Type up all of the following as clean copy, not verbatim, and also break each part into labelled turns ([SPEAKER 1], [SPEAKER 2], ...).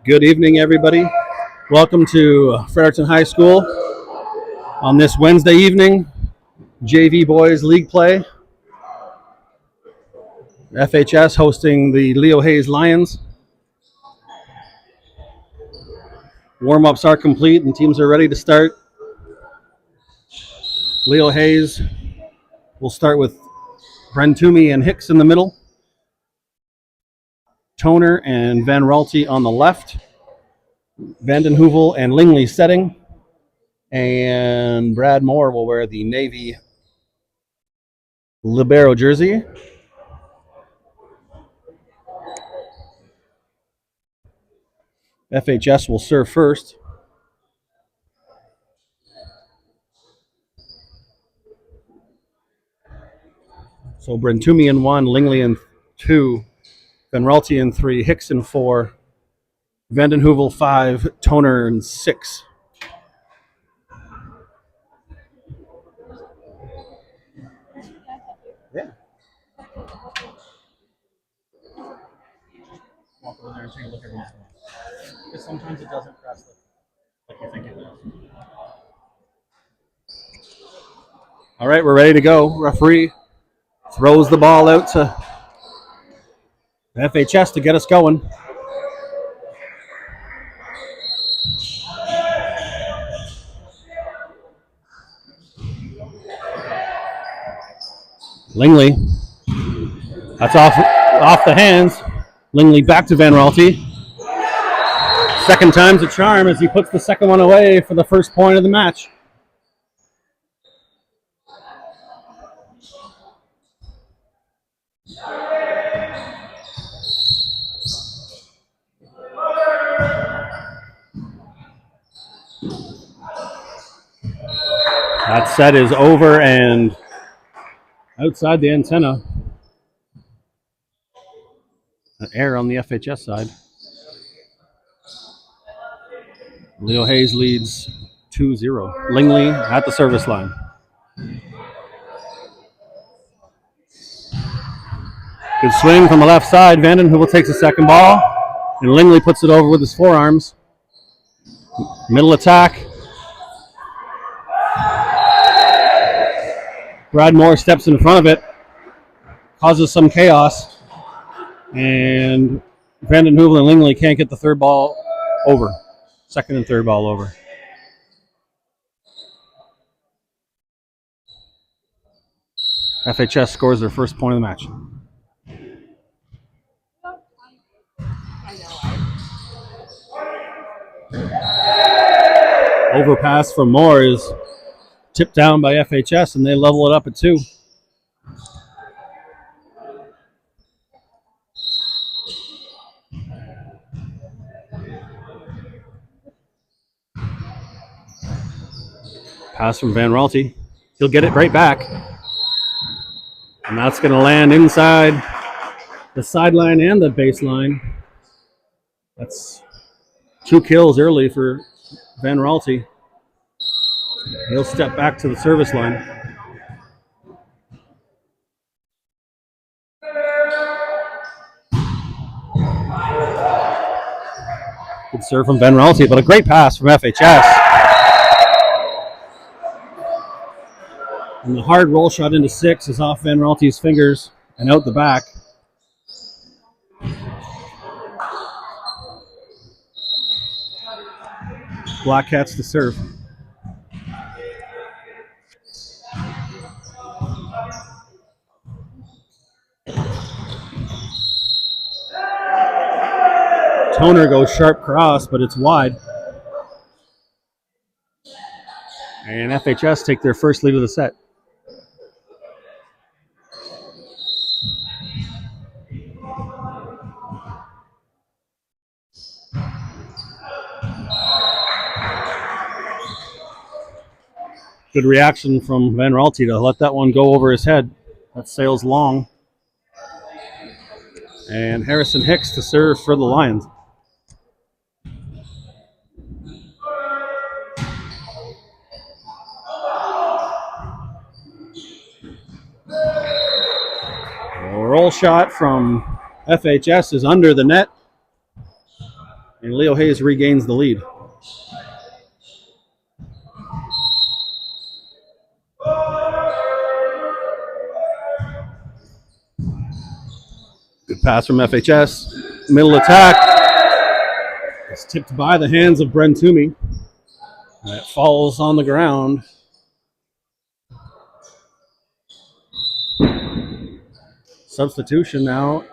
[SPEAKER 1] Good evening, everybody. Welcome to Fredericton High School on this Wednesday evening. JV Boys League play. FHS hosting the Leo Hayes Lions. Warm-ups are complete and teams are ready to start. Leo Hayes will start with Toomey and Hicks in the middle. Toner and Van Raalte on the left. Vanden Heuvel and Lingley setting. And Brad Moore will wear the Navy libero jersey. FHS will serve first. So Toomey in 1, Lingley in 2, Van Raalte in 3, Hicks in 4, Vanden Heuvel 5, Toner in 6. Yeah. Walk over there and take a look every once in a while. Because sometimes it doesn't press like you think it does. All right, we're ready to go. Referee throws the ball out to FHS to get us going. Lingley. That's off the hands. Lingley back to Van Raalte. Second time's a charm as he puts the second one away for the first point of the match. That set is over and outside the antenna. An error on the FHS side. Leo Hayes leads 2-0. Lingley at the service line. Good swing from the left side. Vanden Heuvel takes the second ball, and Lingley puts it over with his forearms. Middle attack. Brad Moore steps in front of it, causes some chaos, and Vanden Heuvel and Lingley can't get the third ball over. Second and third ball over. FHS scores their first point of the match. Overpass from Moore is tipped down by FHS, and they level it up at 2. Pass from Van Raalte. He'll get it right back. And that's going to land inside the sideline and the baseline. That's 2 kills early for Van Raalte. He'll step back to the service line. Good serve from Van Raalte, but a great pass from FHS. And the hard roll shot into 6 is off Van Raalte's fingers and out the back. Black Cats to serve. Toner goes sharp cross, but it's wide. And FHS take their first lead of the set. Good reaction from Van Raalte to let that one go over his head. That sails long. And Harrison Hicks to serve for the Lions. A roll shot from FHS is under the net. And Leo Hayes regains the lead. Good pass from FHS. Middle attack. It's tipped by the hands of Bren Toomey. It falls on the ground. Substitution now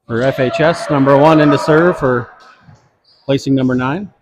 [SPEAKER 1] for FHS. Number 1 into serve for placing number 9.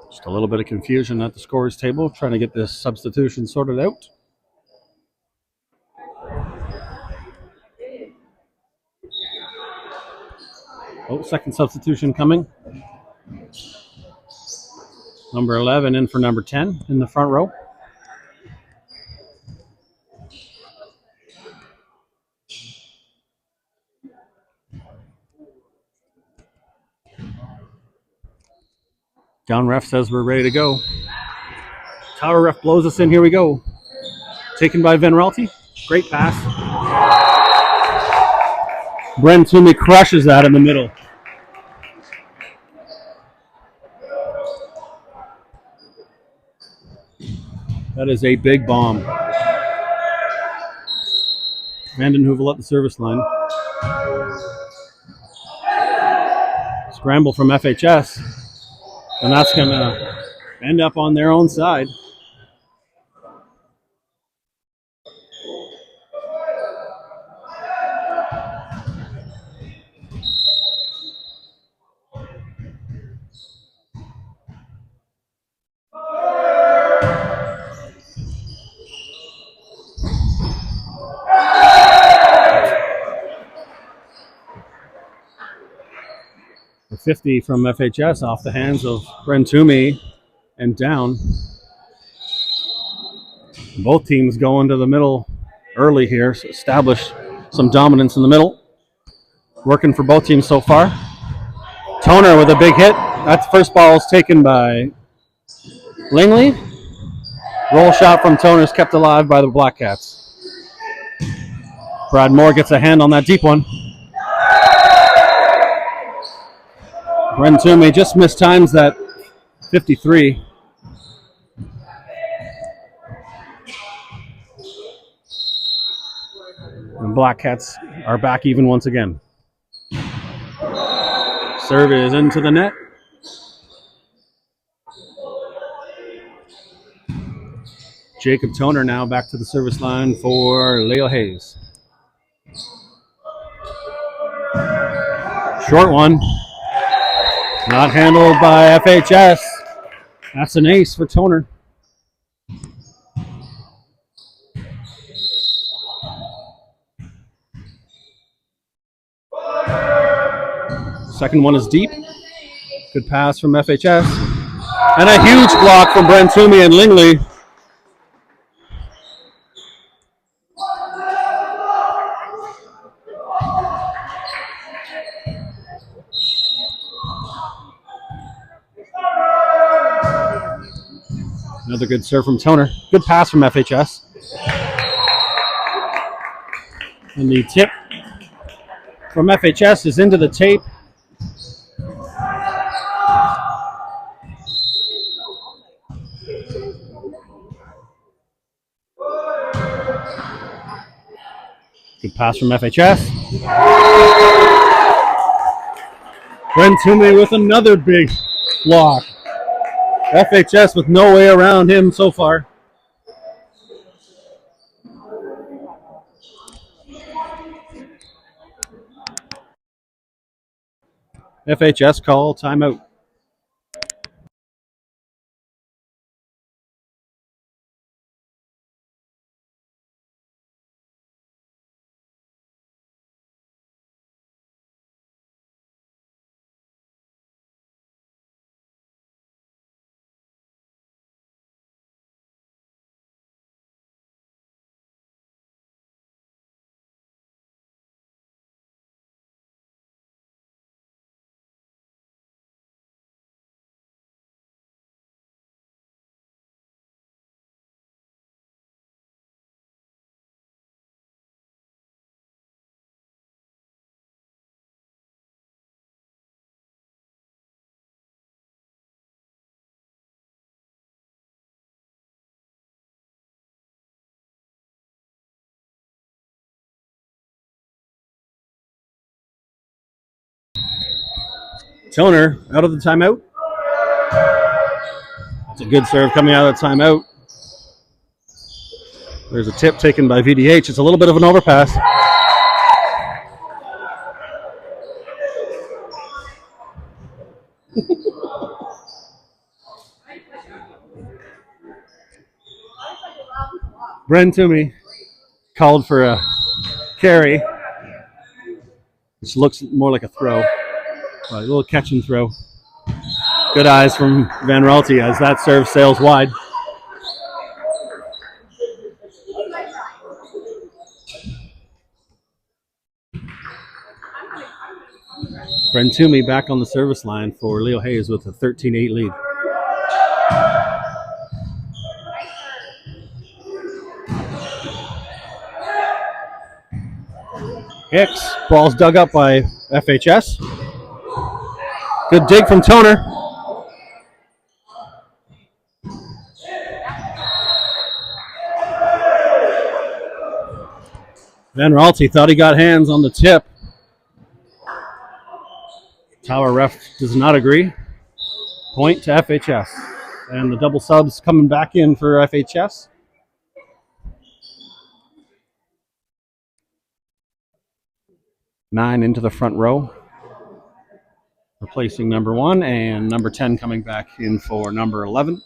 [SPEAKER 1] Just a little bit of confusion at the scores table, trying to get this substitution sorted out. Oh, second substitution coming. Number 11 in for number 10 in the front row. Down ref says we're ready to go. Tower ref blows us in. Here we go. Taken by Venralti. Great pass. Bren Toomey crushes that in the middle. That is a big bomb. Vanden Heuvel at the service line. Scramble from FHS. And that's going to end up on their own side. The 50 from FHS off the hands of Bren Toomey and down. Both teams go into the middle early here, so establish some dominance in the middle. Working for both teams so far. Toner with a big hit. That first ball is taken by Langley. Roll shot from Toner is kept alive by the Black Cats. Brad Moore gets a hand on that deep one. Bren Toomey just mistimes that 53. And Black Cats are back even once again. Serve is into the net. Jacob Toner now back to the service line for Leo Hayes. Short one. Not handled by FHS. That's an ace for Toner. Second one is deep. Good pass from FHS. And a huge block from Bren Toomey and Langley. Another good serve from Toner. Good pass from FHS. And the tip from FHS is into the tape. Good pass from FHS. Bren Toomey with another big block. FHS with no way around him so far. FHS call timeout. Toner out of the timeout. It's a good serve coming out of the timeout. There's a tip taken by VDH. It's a little bit of an overpass. Bren Toomey called for a carry, which looks more like a throw. A little catch and throw. Good eyes from Van Raalte as that serve sails wide. Bren Toomey back on the service line for Leo Hayes with a 13-8 lead. Hicks, ball's dug up by FHS. Good dig from Toner. Van Raalte thought he got hands on the tip. Tower ref does not agree. Point to FHS. And the double subs coming back in for FHS. Nine into the front row. Replacing number 1, and number 10 coming back in for number 11.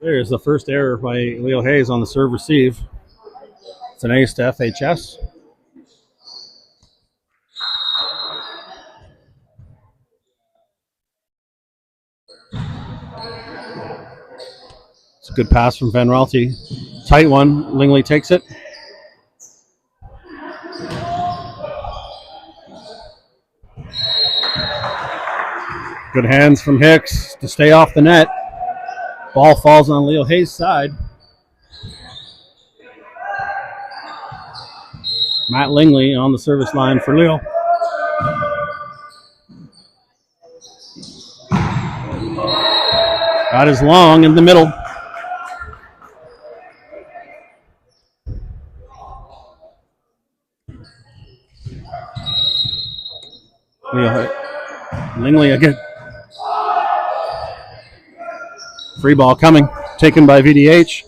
[SPEAKER 1] There's the first error by Leo Hayes on the serve receive. It's an ace to FHS. It's a good pass from Van Raalte. Tight one. Lingley takes it. Good hands from Hicks to stay off the net. Ball falls on Leo Hayes' side. Matt Lingley on the service line for Leo. That is long in the middle. Lingley again. Free ball coming, taken by VDH.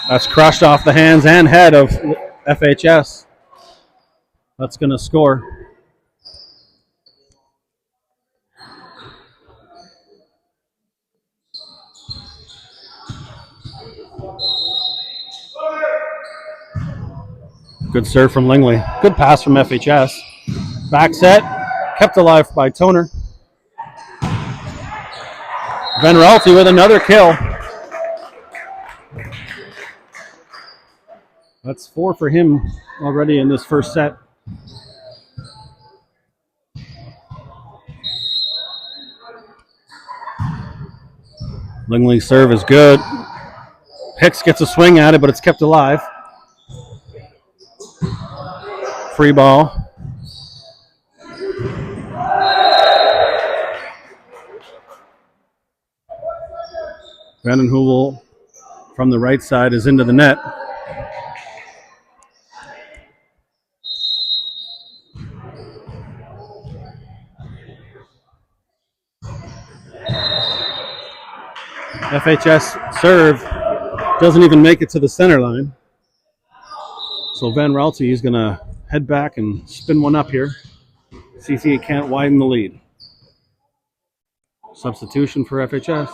[SPEAKER 1] That's crushed off the hands and head of FHS. That's going to score. Good serve from Lingley. Good pass from FHS. Back set, kept alive by Toner. Van Raalte with another kill. That's 4 for him already in this first set. Lingley's serve is good. Hicks gets a swing at it, but it's kept alive. Free ball. Vandenheuvel from the right side is into the net. FHS serve doesn't even make it to the center line. So Van Raalte is going to head back and spin one up here. See if he can't widen the lead. Substitution for FHS.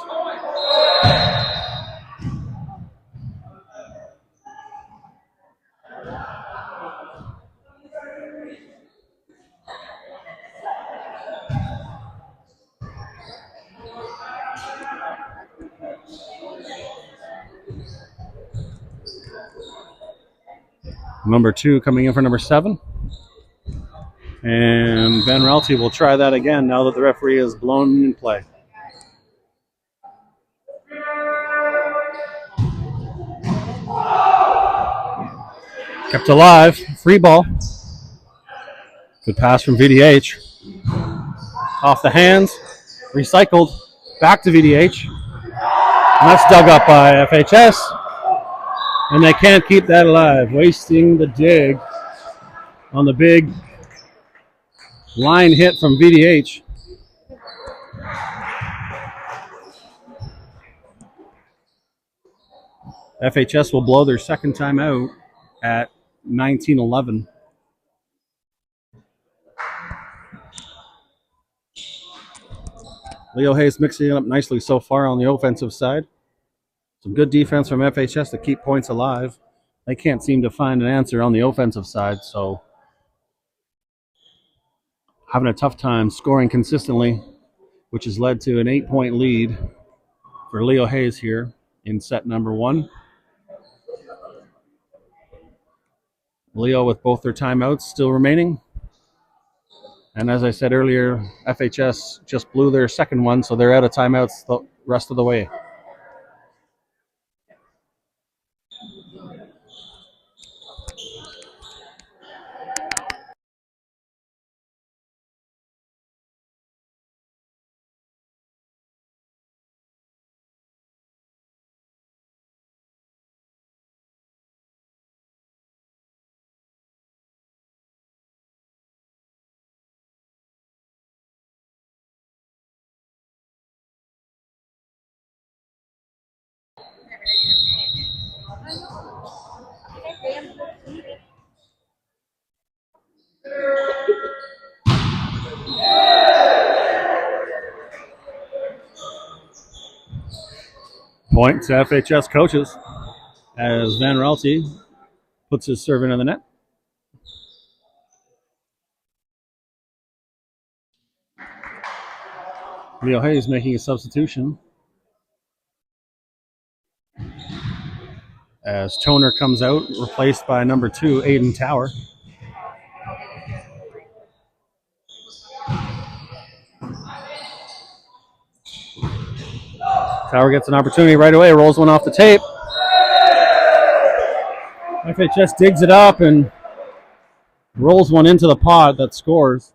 [SPEAKER 1] Number 2 coming in for number 7. And Van Raalte will try that again now that the referee is blown in play. Kept alive. Free ball. Good pass from VDH. Off the hands. Recycled. Back to VDH. And that's dug up by FHS. And they can't keep that alive. Wasting the dig on the big line hit from VDH. FHS will blow their second time out at 19-11. Leo Hayes mixing it up nicely so far on the offensive side. Some good defense from FHS to keep points alive. They can't seem to find an answer on the offensive side, so having a tough time scoring consistently, which has led to an 8-point lead for Leo Hayes here in set number 1. Leo with both their timeouts still remaining. And as I said earlier, FHS just blew their second one, so they're out of timeouts the rest of the way. Point to FHS coaches as Van Raalte puts his serve into the net. Leo Hayes making a substitution as Toner comes out, replaced by number 2, Aiden Tower. Tower gets an opportunity right away, rolls one off the tape. FHS digs it up and rolls one into the pod that scores.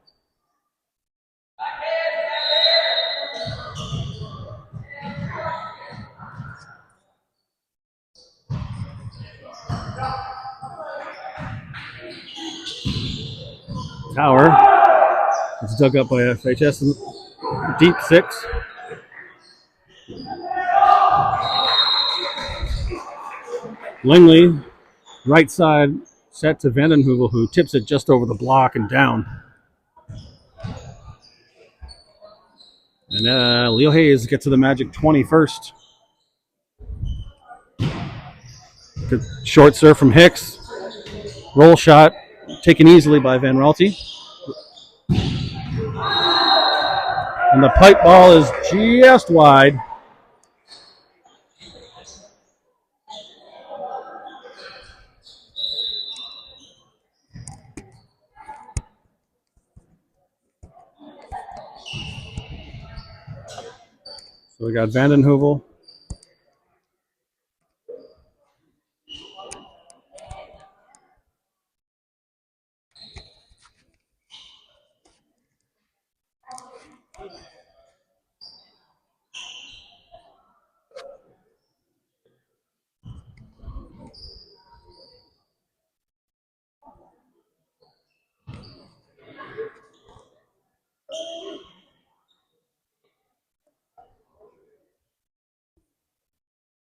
[SPEAKER 1] Tower. It's dug up by FHS in deep 6. Langley, right side, set to Vandenheuvel, who tips it just over the block and down. And Leo Hayes gets to the magic 21st. Good short serve from Hicks. Roll shot taken easily by Van Raalte. And the pipe ball is just wide. So we got Vandenheuvel.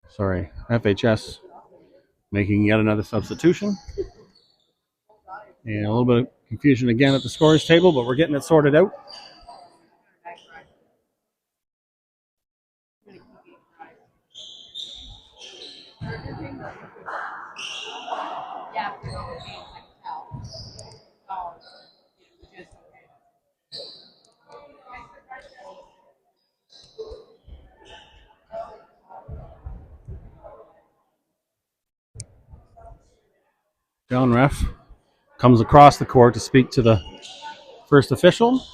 [SPEAKER 1] Sorry, FHS making yet another substitution. And a little bit of confusion again at the scores table, but we're getting it sorted out. Down ref comes across the court to speak to the first official.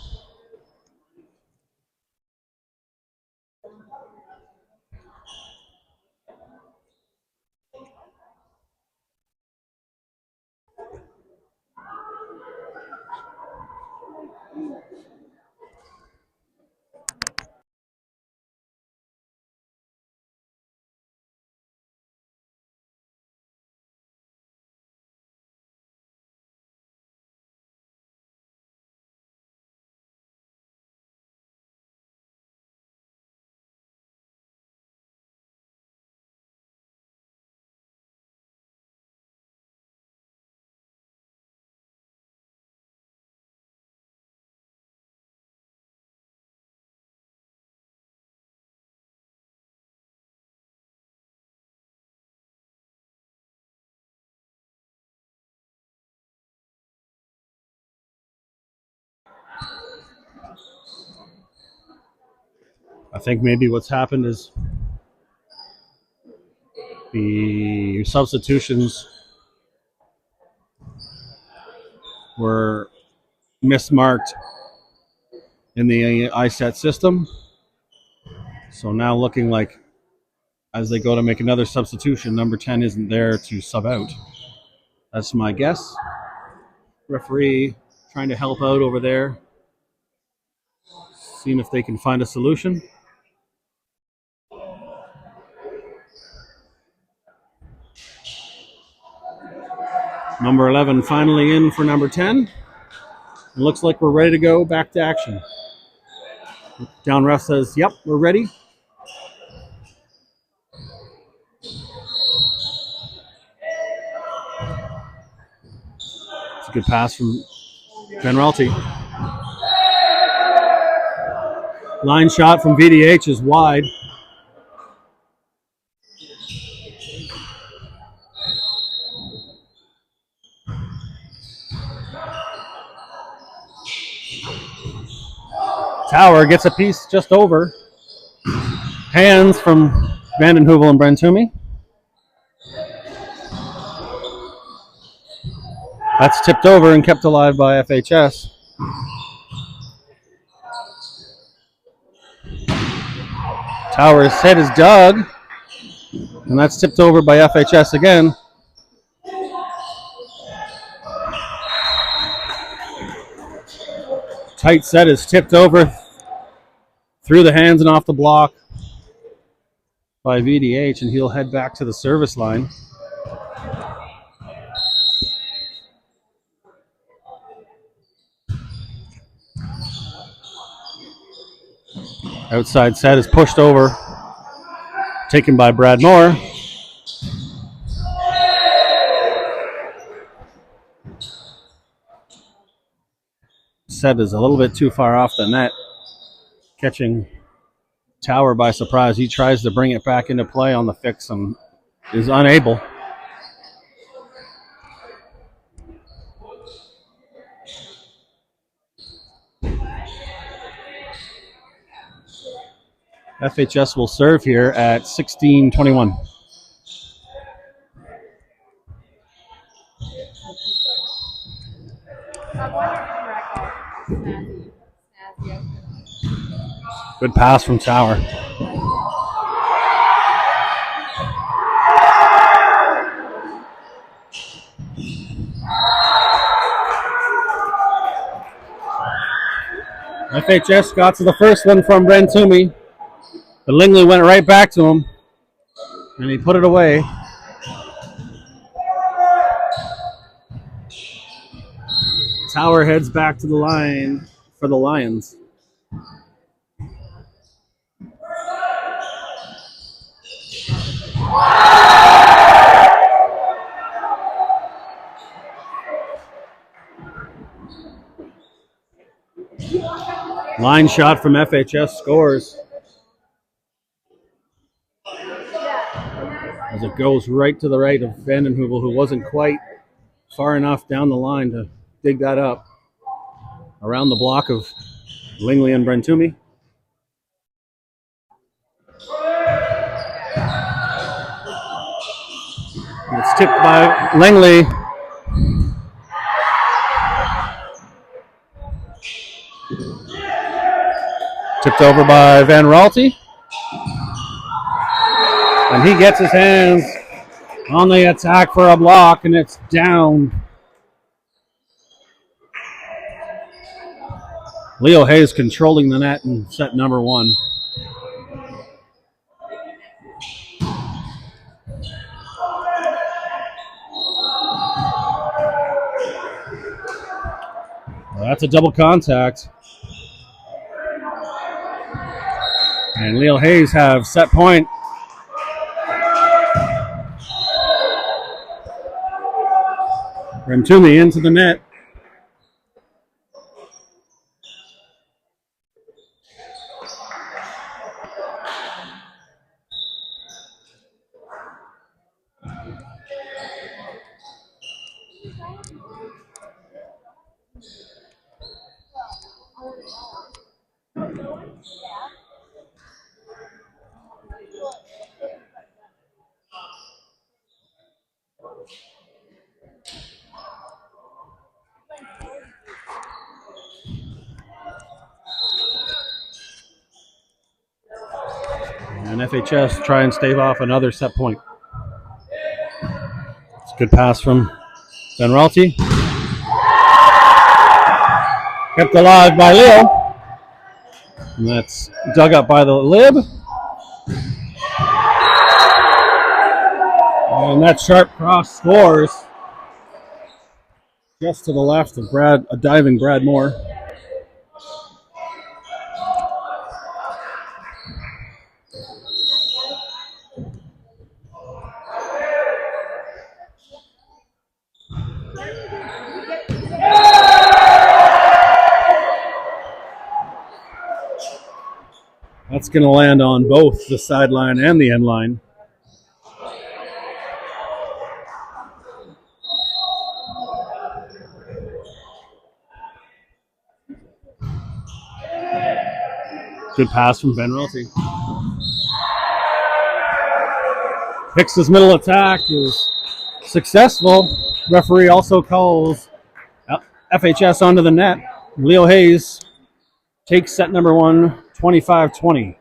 [SPEAKER 1] I think maybe what's happened is the substitutions were mismarked in the iSet system. So now looking like as they go to make another substitution, number 10 isn't there to sub out. That's my guess. Referee trying to help out over there, seeing if they can find a solution. Number 11 finally in for number 10. It looks like we're ready to go back to action. Down ref says, yep, we're ready. It's a good pass from Generalty. Line shot from VDH is wide. Tower gets a piece just over. Hands from Vanden Heuvel and Brentumi. That's tipped over and kept alive by FHS. Tower's head is dug, and that's tipped over by FHS again. Tight set is tipped over through the hands and off the block by VDH, and he'll head back to the service line. Outside set is pushed over, taken by Brad Moore. Set is a little bit too far off the net, catching Tower by surprise. He tries to bring it back into play on the fix and is unable. FHS will serve here at 16:21. Good pass from Tower. FHS got to the first one from Brentumi, but Lingley went right back to him, and he put it away. Tower heads back to the line for the Lions. Line shot from FHS scores. As it goes right to the right of Vanden Heuvel, who wasn't quite far enough down the line to dig that up. Around the block of Lingley and Brentumi. It's tipped by Lingley. Tipped over by Van Raalte. And he gets his hands on the attack for a block, and it's down. Leo Hayes controlling the net in set number 1. Well, that's a double contact. And Leo Hayes have set point. Rentumi into the net. And FHS try and stave off another set point. It's a good pass from Van Raalte. Kept alive by Leo. And that's dug up by the Lib. And that sharp cross scores just to the left of a diving Brad Moore. That's going to land on both the sideline and the end line. Good pass from Van Raalte. Hicks' middle attack is successful. Referee also calls FHS onto the net. Leo Hayes takes set number 1, 25-20.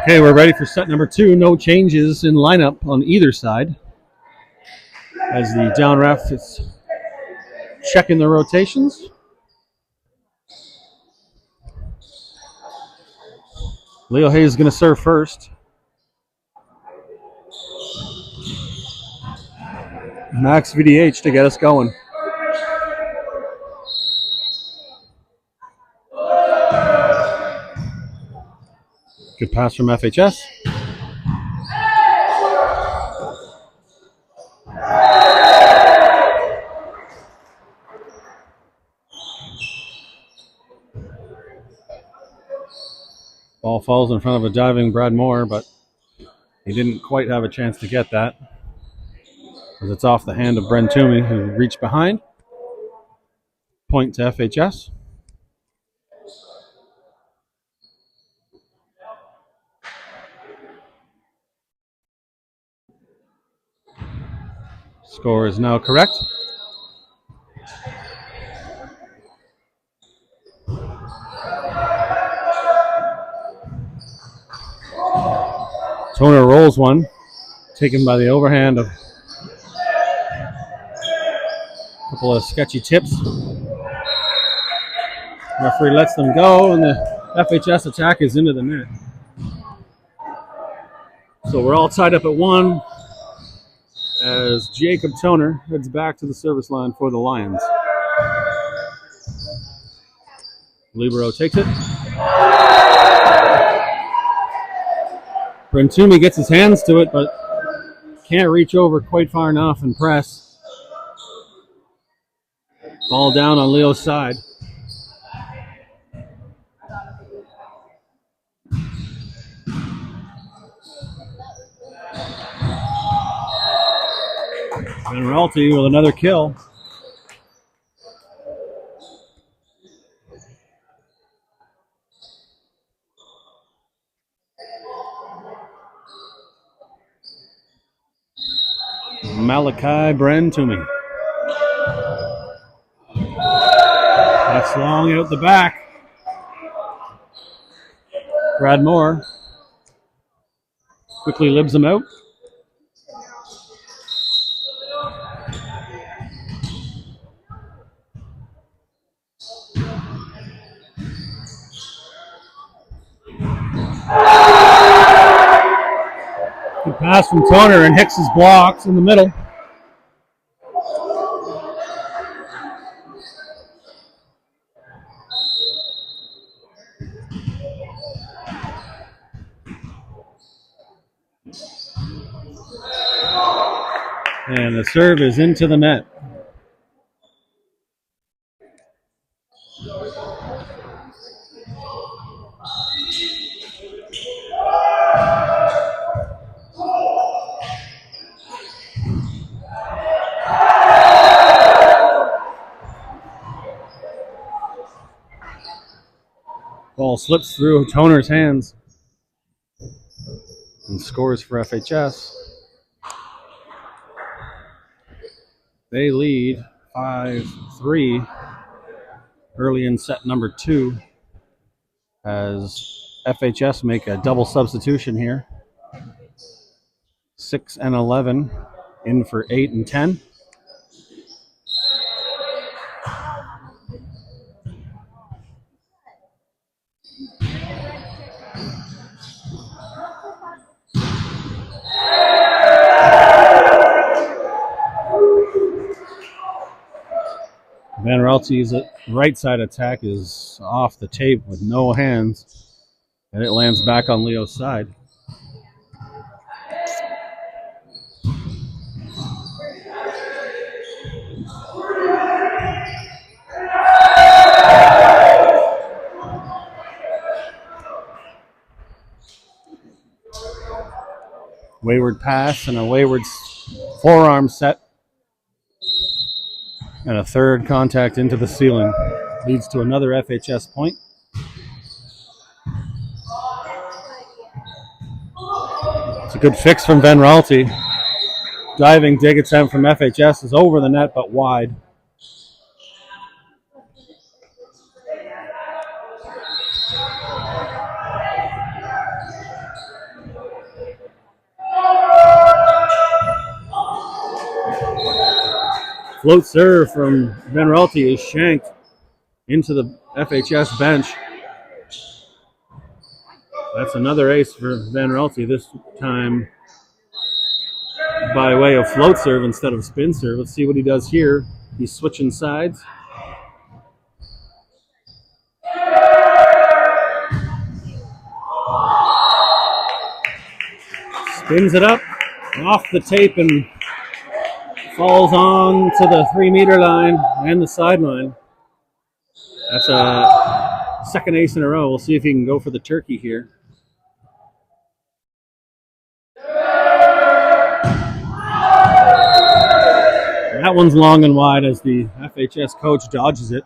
[SPEAKER 1] Okay, we're ready for set number 2. No changes in lineup on either side, as the down ref is checking the rotations. Leo Hayes is going to serve first. Max VDH to get us going. Good pass from FHS. Ball falls in front of a diving Brad Moore, but he didn't quite have a chance to get that, as it's off the hand of Bren Toomey, who reached behind. Point to FHS. Score is now correct. Toner rolls one, taken by the overhand of a couple of sketchy tips. Referee lets them go, and the FHS attack is into the net. So we're all tied up at 1 as Jacob Toner heads back to the service line for the Lions. Libero takes it. Bren Toomey gets his hands to it, but can't reach over quite far enough and press. Ball down on Leo's side. And Ralty with another kill. Malachi Bren Toomey. That's long out the back. Brad Moore quickly libs him out. Good pass from Toner, and Hicks' blocks in the middle. And the serve is into the net. Ball slips through Toner's hands and scores for FHS. They lead 5-3 early in set number 2 as FHS make a double substitution here. 6 and 11 in for 8 and 10. Van Ralty's right side attack is off the tape with no hands, and it lands back on Leo's side. Wayward pass and a wayward forearm set. And a third contact into the ceiling leads to another FHS point. It's a good fix from Van Ralty. Diving dig attempt from FHS is over the net but wide. Float serve from Van Raalte is shanked into the FHS bench. That's another ace for Van Raalte, this time by way of float serve instead of spin serve. Let's see what he does here. He's switching sides. Spins it up off the tape and falls on to the 3-meter line and the sideline. That's a second ace in a row. We'll see if he can go for the turkey here. That one's long and wide as the FHS coach dodges it.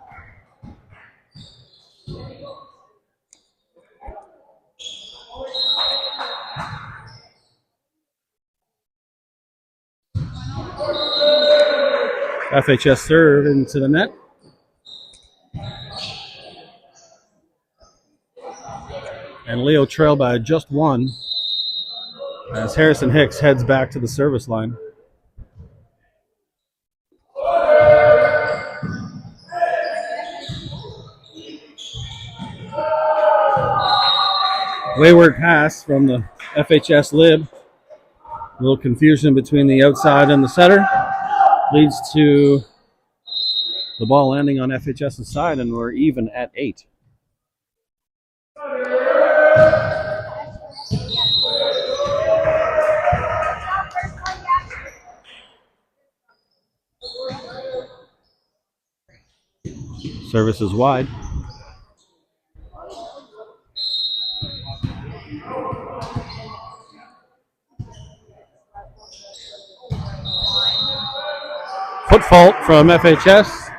[SPEAKER 1] FHS serve into the net. And Leo trail by just one as Harrison Hicks heads back to the service line. Wayward pass from the FHS lib. A little confusion between the outside and the setter. Leads to the ball landing on FHS's side, and we're even at 8. Service is wide. Foot fault from FHS.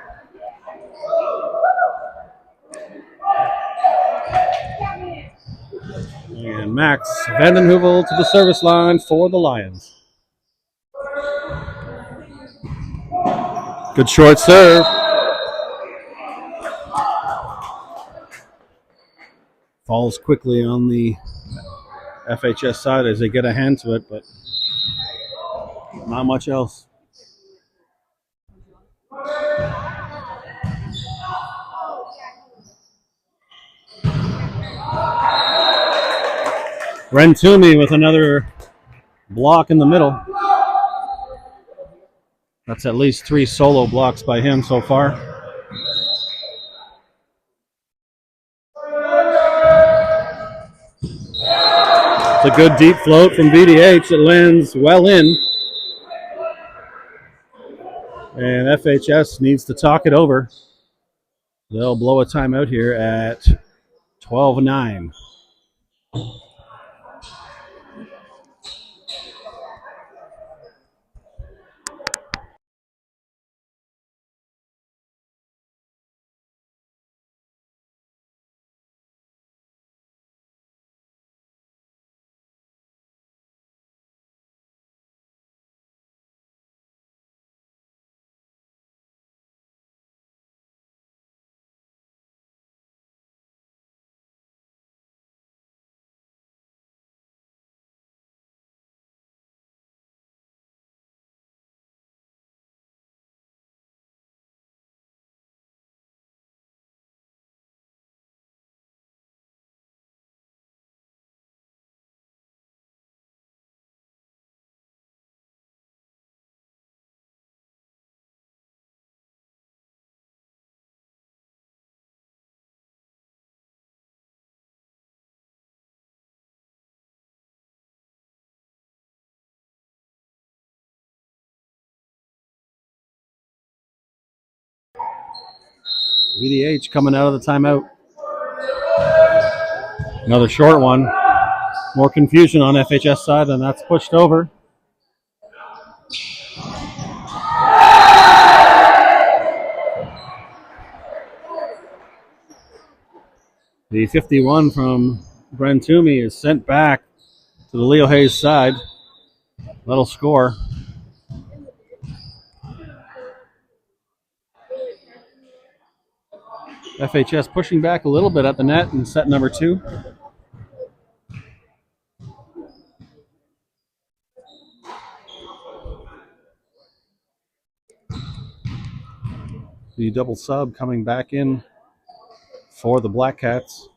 [SPEAKER 1] And Max Vandenheuvel to the service line for the Lions. Good short serve. Falls quickly on the FHS side as they get a hand to it, but not much else. Ren Toomey with another block in the middle. That's at least 3 solo blocks by him so far. It's a good deep float from VDH. It lands well in. And FHS needs to talk it over. They'll blow a timeout here at 12-9. VDH coming out of the timeout. Another short one. More confusion on FHS side, and that's pushed over. The 51 from Bren Toomey is sent back to the Leo Hayes side. That'll score. FHS pushing back a little bit at the net in set number 2. The double sub coming back in for the Black Cats.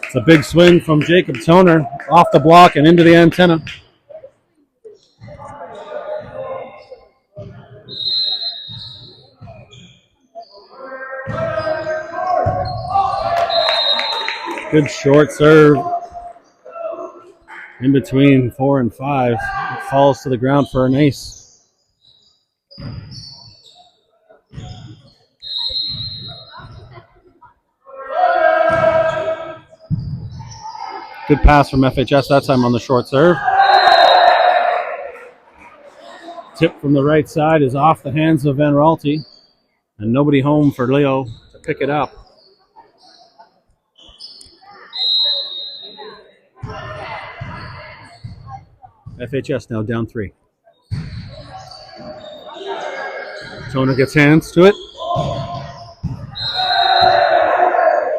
[SPEAKER 1] It's a big swing from Jacob Toner off the block and into the antenna. Good short serve in between 4 and 5. It falls to the ground for an ace. Good pass from FHS that time on the short serve. Tip from the right side is off the hands of Van Raalte, and nobody home for Leo to pick it up. FHS now down 3. Toner gets hands to it.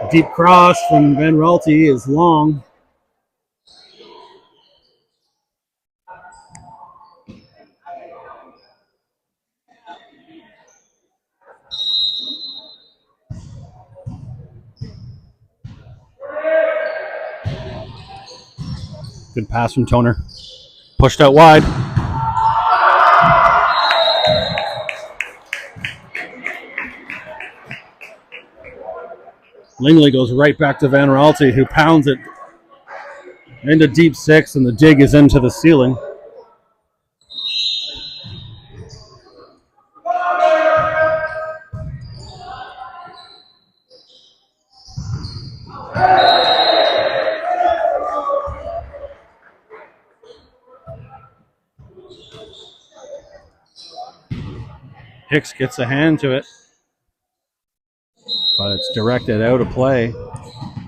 [SPEAKER 1] Deep cross from Van Raalte is long. Good pass from Toner. Pushed out wide. Lingley goes right back to Van Raalte, who pounds it into deep 6, and the dig is into the ceiling. Hicks gets a hand to it, but it's directed out of play.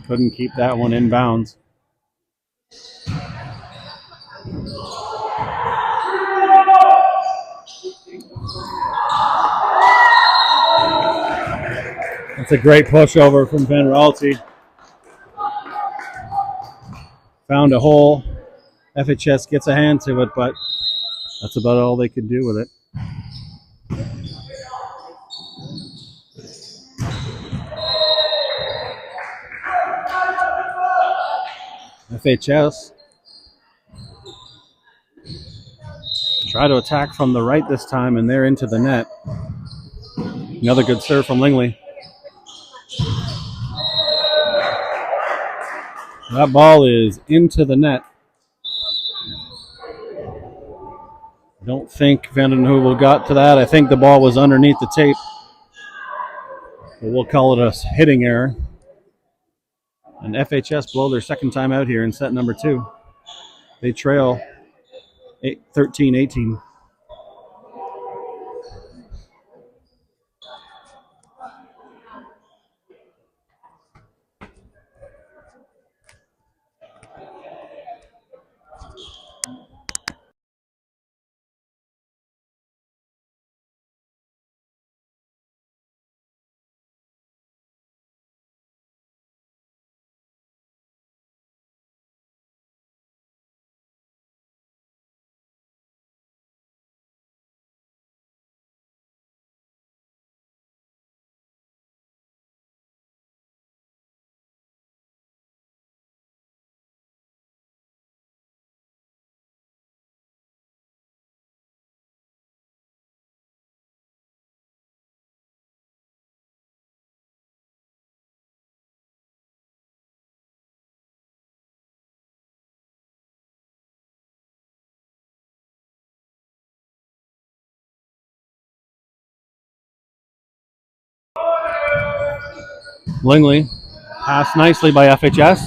[SPEAKER 1] Couldn't keep that one in bounds. That's a great pushover from Van Raalte. Found a hole. FHS gets a hand to it, but that's about all they could do with it. FHS try to attack from the right this time, and they're into the net. Another good serve from Lingley. That ball is into the net. Don't think Vandenheuvel got to that. I think the ball was underneath the tape. But we'll call it a hitting error. And FHS blow their second time out here in set number 2. They trail 13-18. Langley, passed nicely by FHS.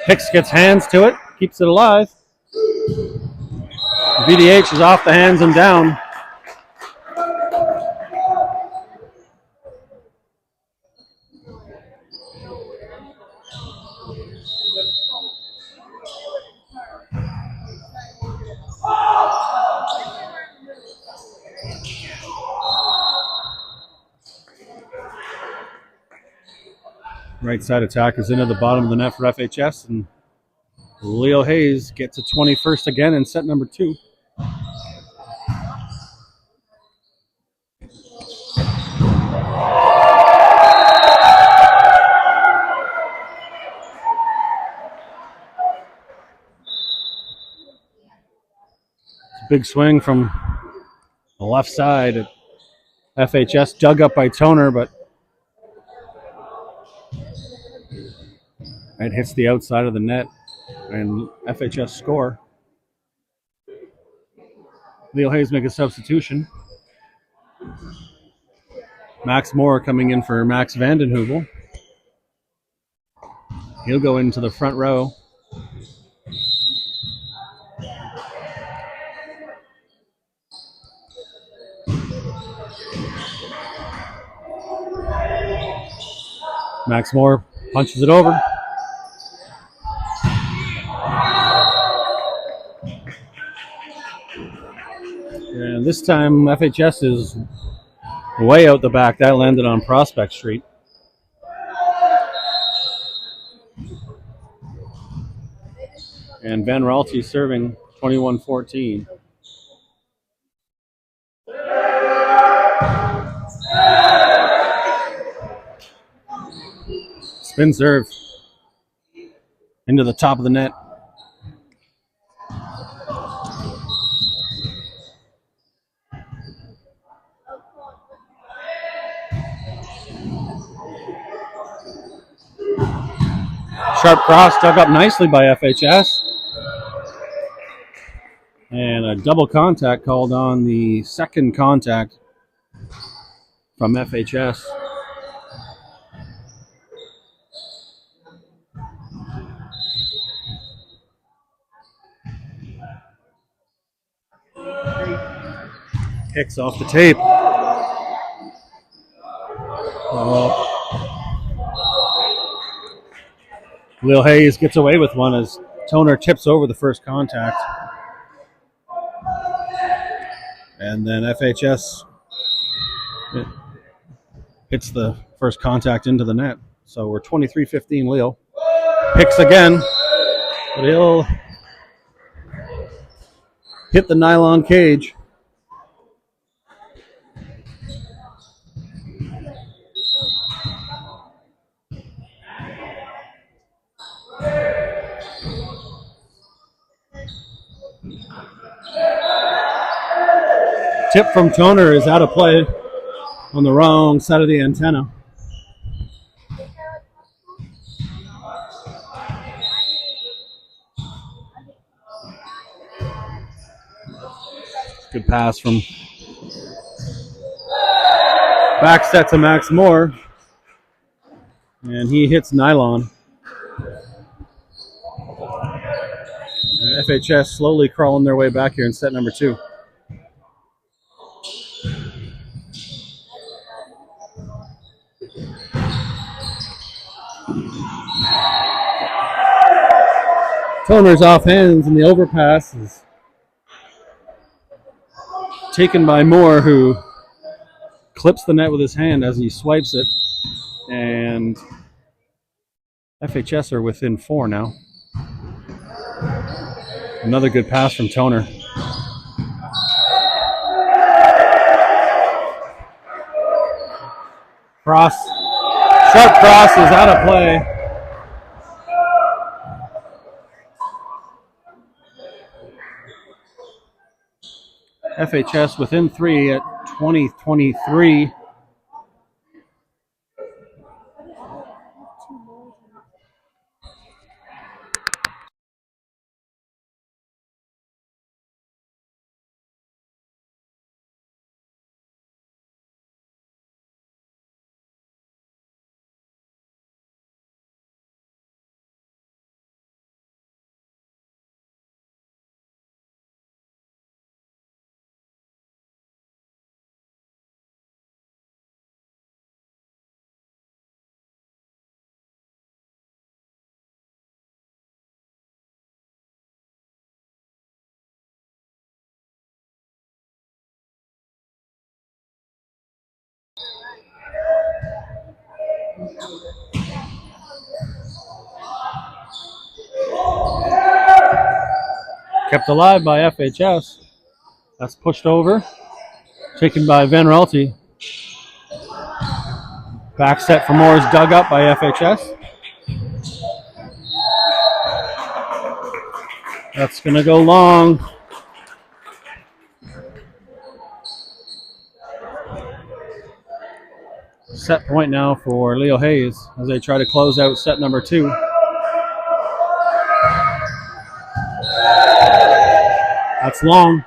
[SPEAKER 1] Hicks gets hands to it, keeps it alive. VDH is off the hands and down. Right side attack is into the bottom of the net for FHS, and Leo Hayes gets a 21st again in set number 2. Big swing from the left side at FHS, dug up by Toner, but it hits the outside of the net, and FHS score. Leo Hayes make a substitution. Max Moore coming in for Max Vandenheuvel. He'll go into the front row. Max Moore punches it over. And this time FHS is way out the back. That landed on Prospect Street. And Van Raalte serving 21-14. Spin serve into the top of the net. Sharp cross dug up nicely by FHS. And a double contact called on the second contact from FHS. Hicks off the tape. Lil Hayes gets away with one as Toner tips over the first contact. And then FHS hits the first contact into the net. So we're 23-15 Leo. Hicks again, but he'll hit the nylon cage. Tip from Toner is out of play on the wrong side of the antenna. Good pass from back set to Max Moore. And he hits nylon. And FHS slowly crawling their way back here in set number 2. Toner's off hands, and the overpass is taken by Moore, who clips the net with his hand as he swipes it. And FHS are within 4 now. Another good pass from Toner. Cross. Sharp cross is out of play. FHS within 3 at 20-23. Kept alive by FHS. That's pushed over. Taken by Van Raalte. Back set for more is dug up by FHS. That's going to go long. Set point now for Leo Hayes as they try to close out set number 2. That's long.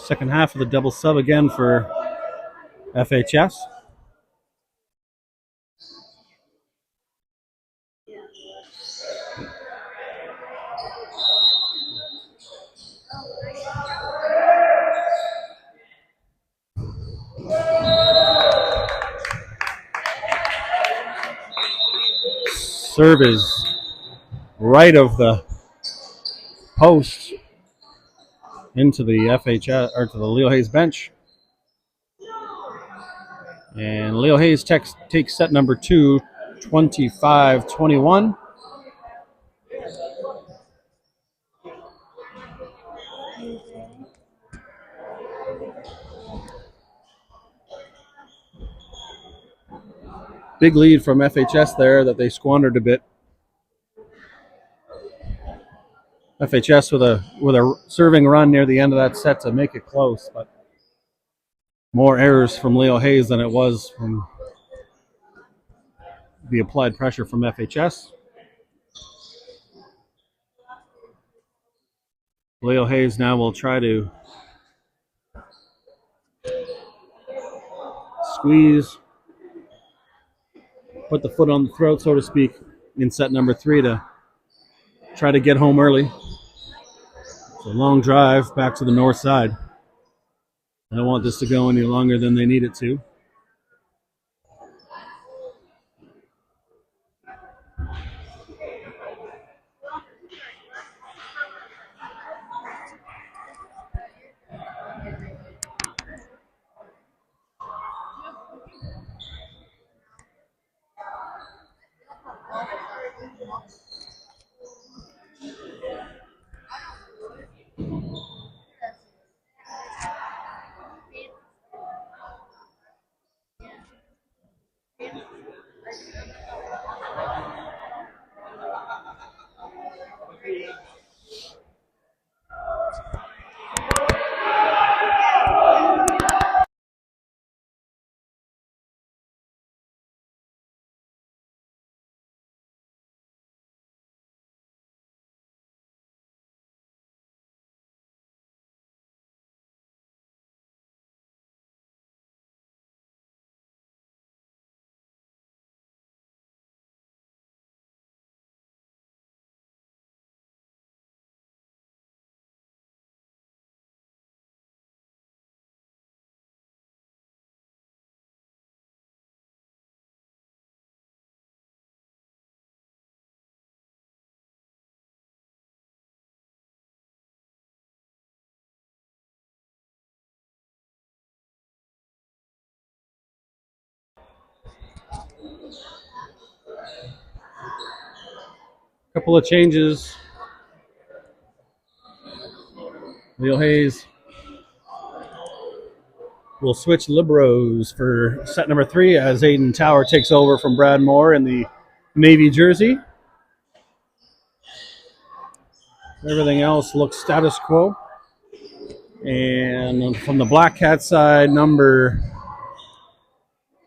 [SPEAKER 1] Second half of the double sub again for FHS. Serve is right of the post into the FHS or to the Leo Hayes bench. And Leo Hayes takes set number 2, 25-21. Big lead from FHS there that they squandered a bit. FHS with a serving run near the end of that set to make it close, but more errors from Leo Hayes than it was from the applied pressure from FHS. Leo Hayes now will try to squeeze, put the foot on the throat, so to speak, in set number 3 to try to get home early. It's a long drive back to the north side. I don't want this to go any longer than they need it to. Couple of changes. Leo Hayes will switch liberos for set number 3 as Aiden Tower takes over from Brad Moore in the navy jersey. Everything else looks status quo. And from the Black Cat side, number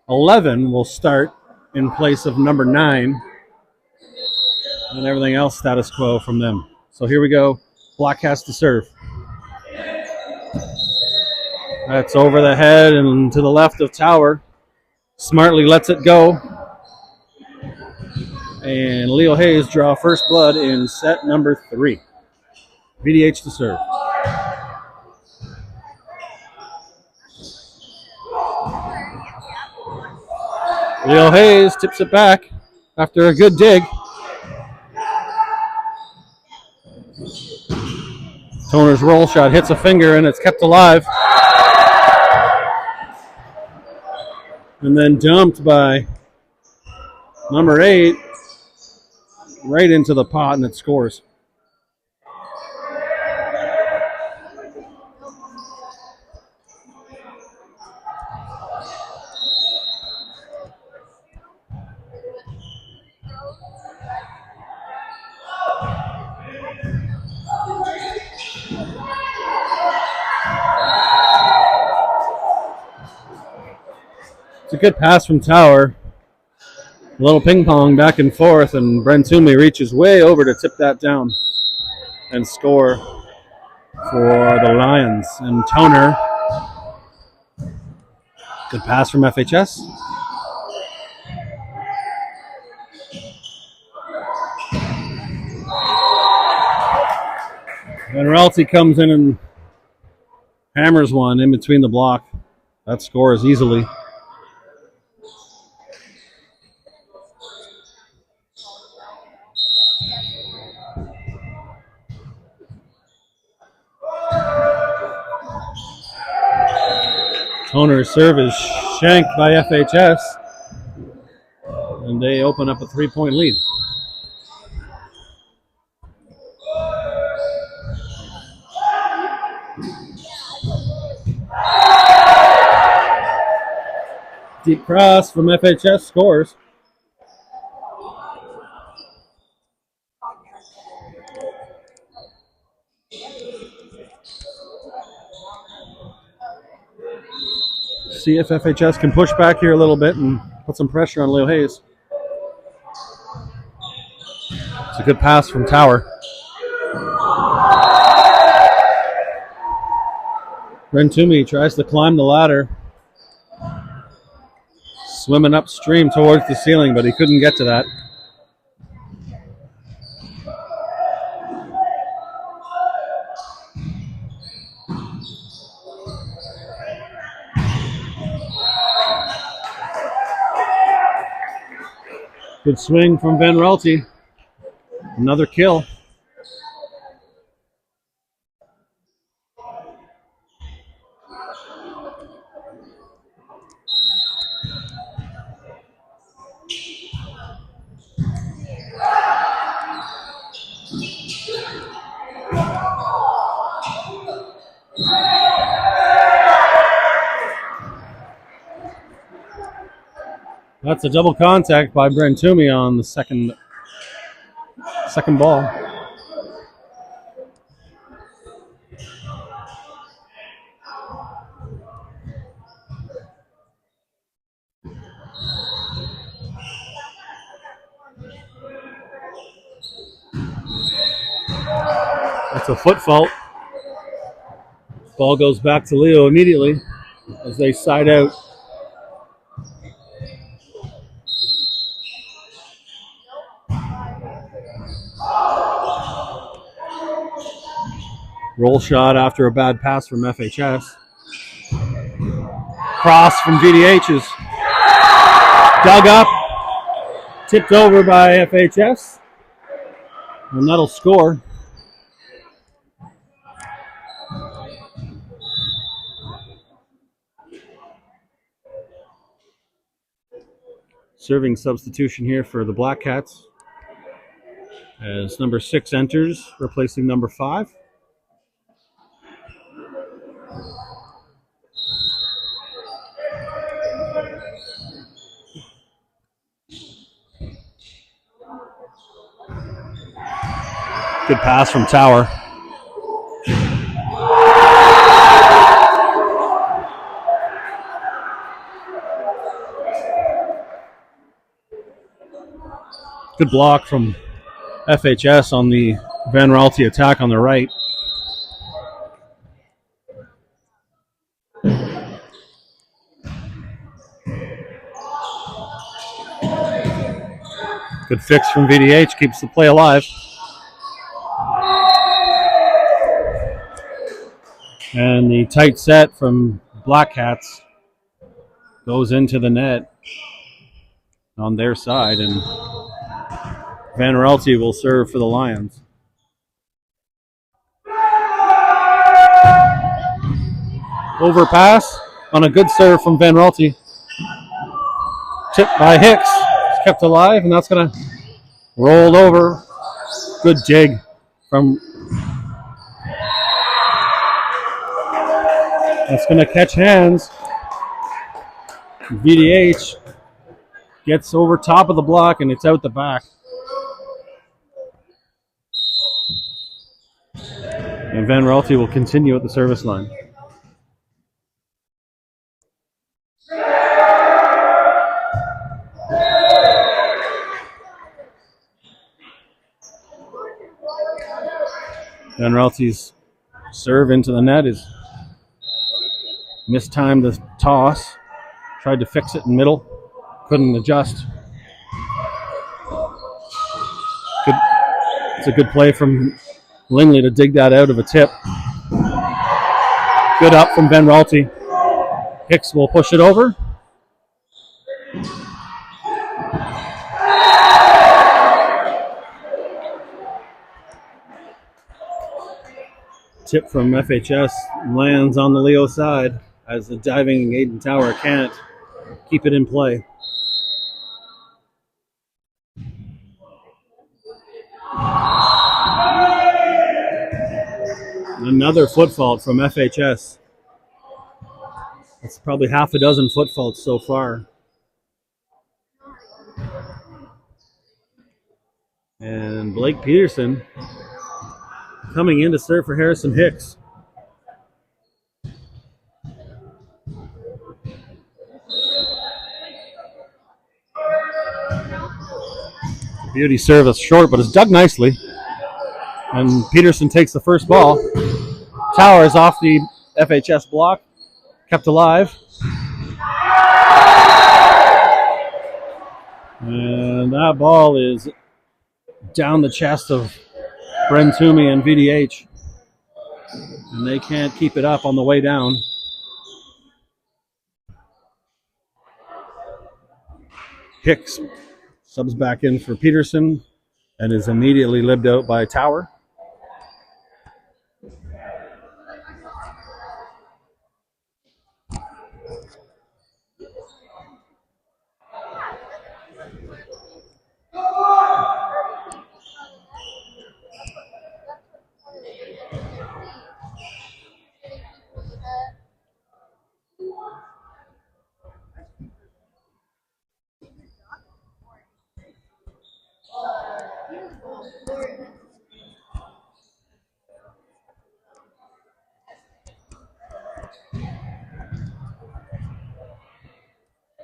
[SPEAKER 1] 11 will start in place of number 9. And everything else status quo from them. So here we go. Black Cats to serve. That's over the head and to the left of Tower. Smartly lets it go. And Leo Hayes draw first blood in set number 3. VDH to serve. Leo Hayes tips it back after a good dig. Toner's roll shot hits a finger and it's kept alive. And then dumped by number 8 right into the pot, and it scores. It's a good pass from Tower. A little ping pong back and forth, and Brent Toomey reaches way over to tip that down and score for the Lions. And Toner, good pass from FHS. And Realty comes in and hammers one in between the block. That scores easily. Toner's serve is shanked by FHS, and they open up a 3-point lead. Deep cross from FHS scores. See if FHS can push back here a little bit and put some pressure on Leo Hayes. It's a good pass from Tower. Brent Toomey tries to climb the ladder, swimming upstream towards the ceiling, but he couldn't get to that. Good swing from Van Relty. Another kill. That's a double contact by Brent Toomey on the second ball. That's a foot fault. Ball goes back to Leo immediately as they side out. Roll shot after a bad pass from FHS. Cross from GDH is dug up, tipped over by FHS, and that'll score. Serving substitution here for the Black Cats as number 6 enters, replacing number 5. Good pass from Tower. Good block from FHS on the Van Raalte attack on the right. Good fix from VDH, keeps the play alive. And the tight set from Black Cats goes into the net on their side, and Van Raalte will serve for the Lions. Overpass on a good serve from Van Raalte. tipped by Hicks. It's kept alive, and that's going to roll over. Good dig from... That's going to catch hands. VDH gets over top of the block, and it's out the back. And Van Raalte will continue at the service line. Van Raalte's serve into the net is mistimed the toss. Tried to fix it in middle. Couldn't adjust. It's a good play from Lingley to dig that out of a tip. Good up from Van Raalte. Hicks will push it over. Tip from FHS lands on the Leo side as the diving Aiden Tower can't keep it in play. Another foot fault from FHS. That's probably half a dozen foot faults so far. And Blake Peterson coming in to serve for Harrison Hicks. Beauty service short, but it's dug nicely. And Peterson takes the first ball. Towers off the FHS block, kept alive. And that ball is down the chest of Bren Toomey and VDH. And they can't keep it up on the way down. Hicks subs back in for Peterson and is immediately libbed out by Tower.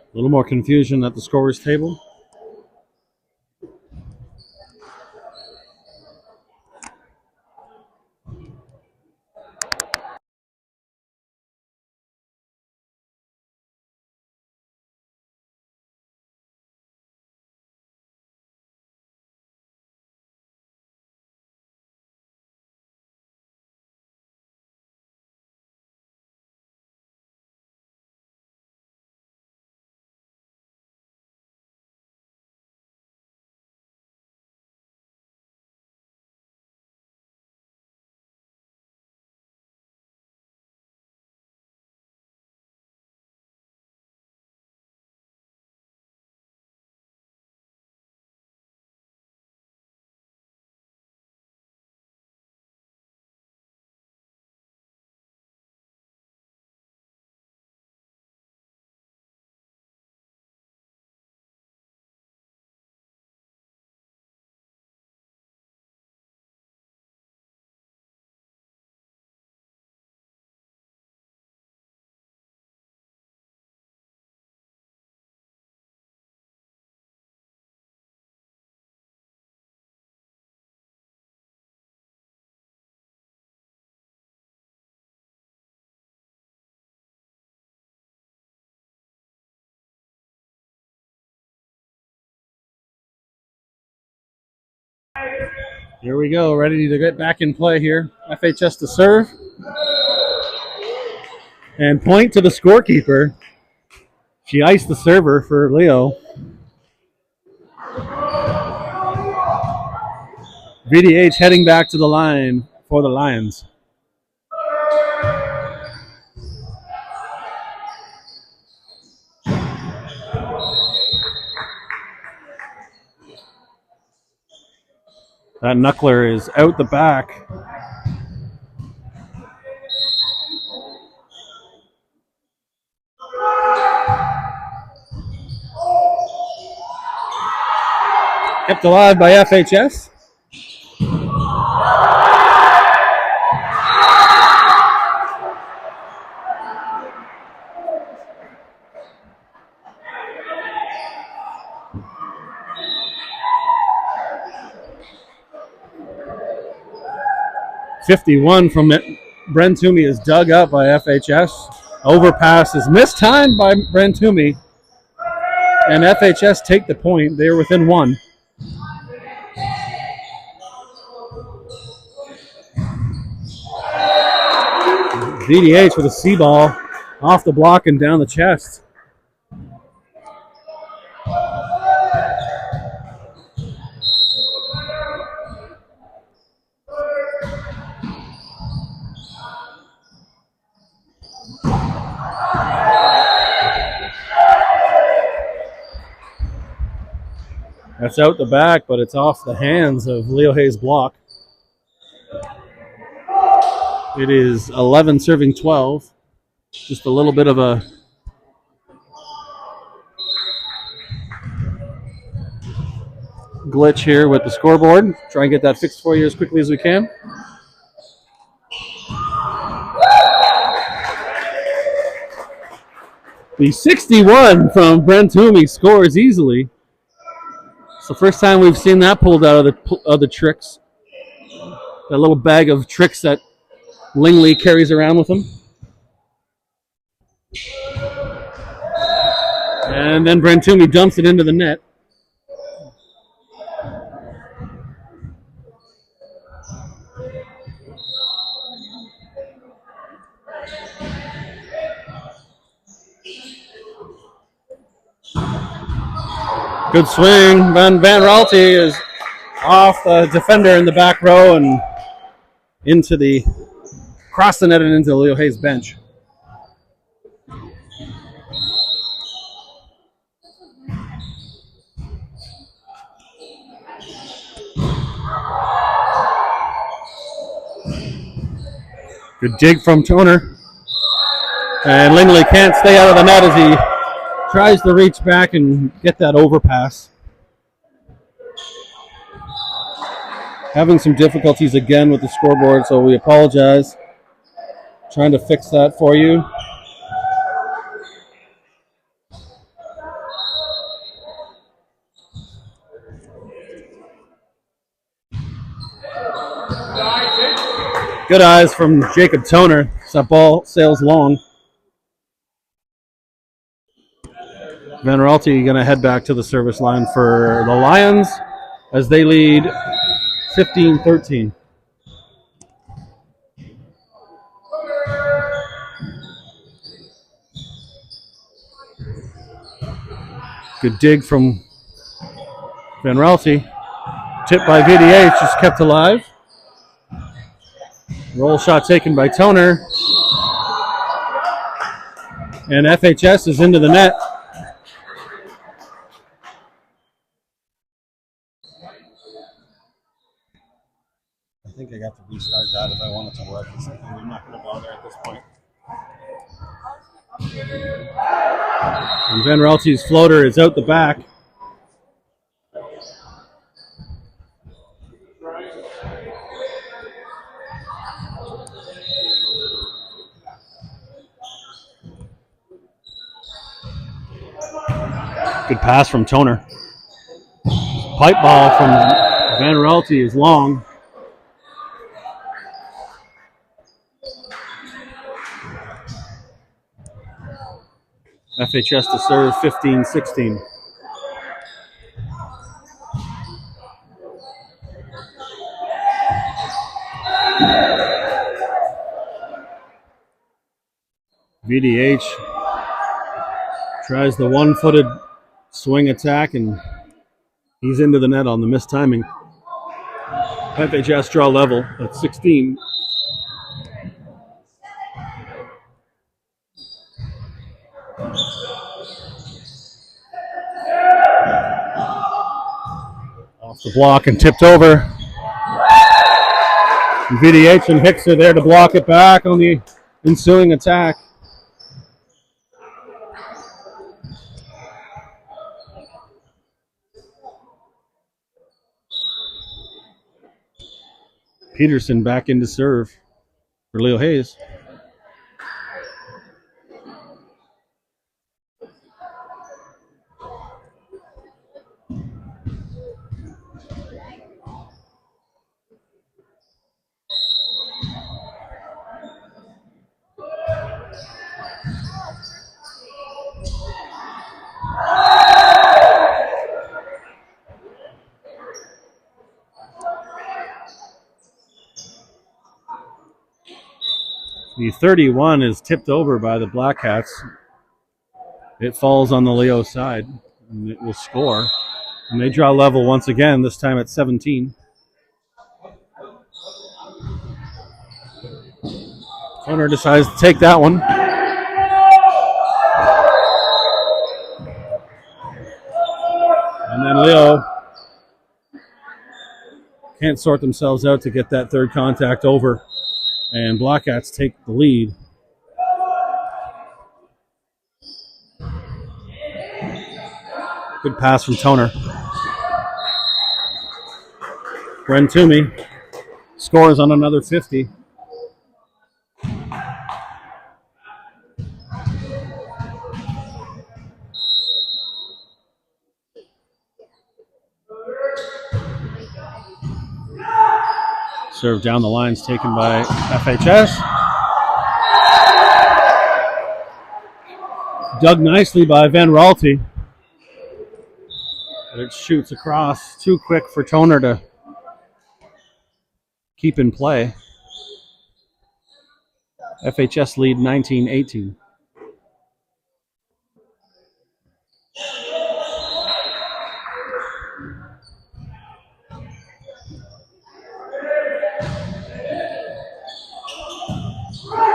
[SPEAKER 1] A little more confusion at the scorer's table. Here we go, ready to get back in play here. FHS to serve. And point to the scorekeeper. She iced the server for Leo. VDH heading back to the line for the Lions. That knuckler is out the back. Kept alive by FHS. .51 from Bren Toomey is dug up by FHS. Overpass is mistimed by Bren Toomey. And FHS take the point. They are within one. VDH with a C ball off the block and down the chest. That's out the back, but it's off the hands of Leo Hayes' block. It is 11 serving 12. Just a little bit of a glitch here with the scoreboard. Try and get that fixed for you as quickly as we can. The 61 from Bren Toomey scores easily. It's the first time we've seen that pulled out of the tricks. That little bag of tricks that Lingley carries around with him. And then Bren Toomey dumps it into the net. Good swing. Van Raalte is off the defender in the back row and across the net and into Leo Hayes' bench. Good dig from Toner. And Lingley can't stay out of the net as he tries to reach back and get that overpass. Having some difficulties again with the scoreboard, so we apologize. Trying to fix that for you. Good eyes from Jacob Toner. That ball sails long. Van Raalte going to head back to the service line for the Lions as they lead 15-13. Good dig from Van Raalte. Tipped by VDH, just kept alive. Roll shot taken by Toner. And FHS is into the net. I think I got to restart that if I want it to work. I'm not going to bother at this point. And Van Raalte's floater is out the back. Good pass from Toner. Pipe ball from Van Raalte is long. FHS to serve 15-16. VDH tries the one-footed swing attack, and he's into the net on the missed timing. FHS draw level at 16. Off the block and tipped over. VDH and Hicks are there to block it back on the ensuing attack. Peterson back in to serve for Leo Hayes. The 31 is tipped over by the Black Hats. It falls on the Leo side, and it will score. And they draw level once again, this time at 17. Toner decides to take that one. And then Leo can't sort themselves out to get that third contact over. And Black Hats take the lead. Good pass from Toner. Bren Toomey scores on another 50. Serve down the lines taken by FHS. Dug nicely by Van Raalte. But it shoots across too quick for Toner to keep in play. FHS lead 19-18.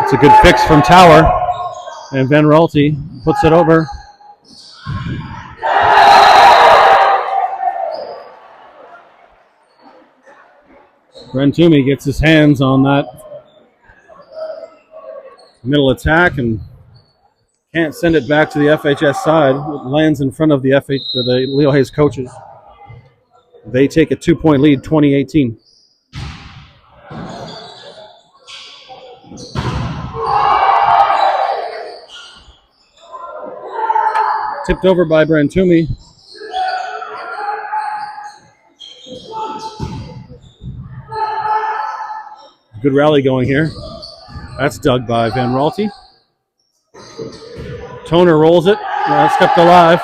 [SPEAKER 1] It's a good fix from Tower, and Van Raalte puts it over. Bren Toomey gets his hands on that middle attack and can't send it back to the FHS side. It lands in front of the Leo Hayes coaches. They take a 2-point lead, 20-18. Tipped over by Bren Toomey. Good rally going here. That's dug by Van Raalte. Toner rolls it. That's kept alive.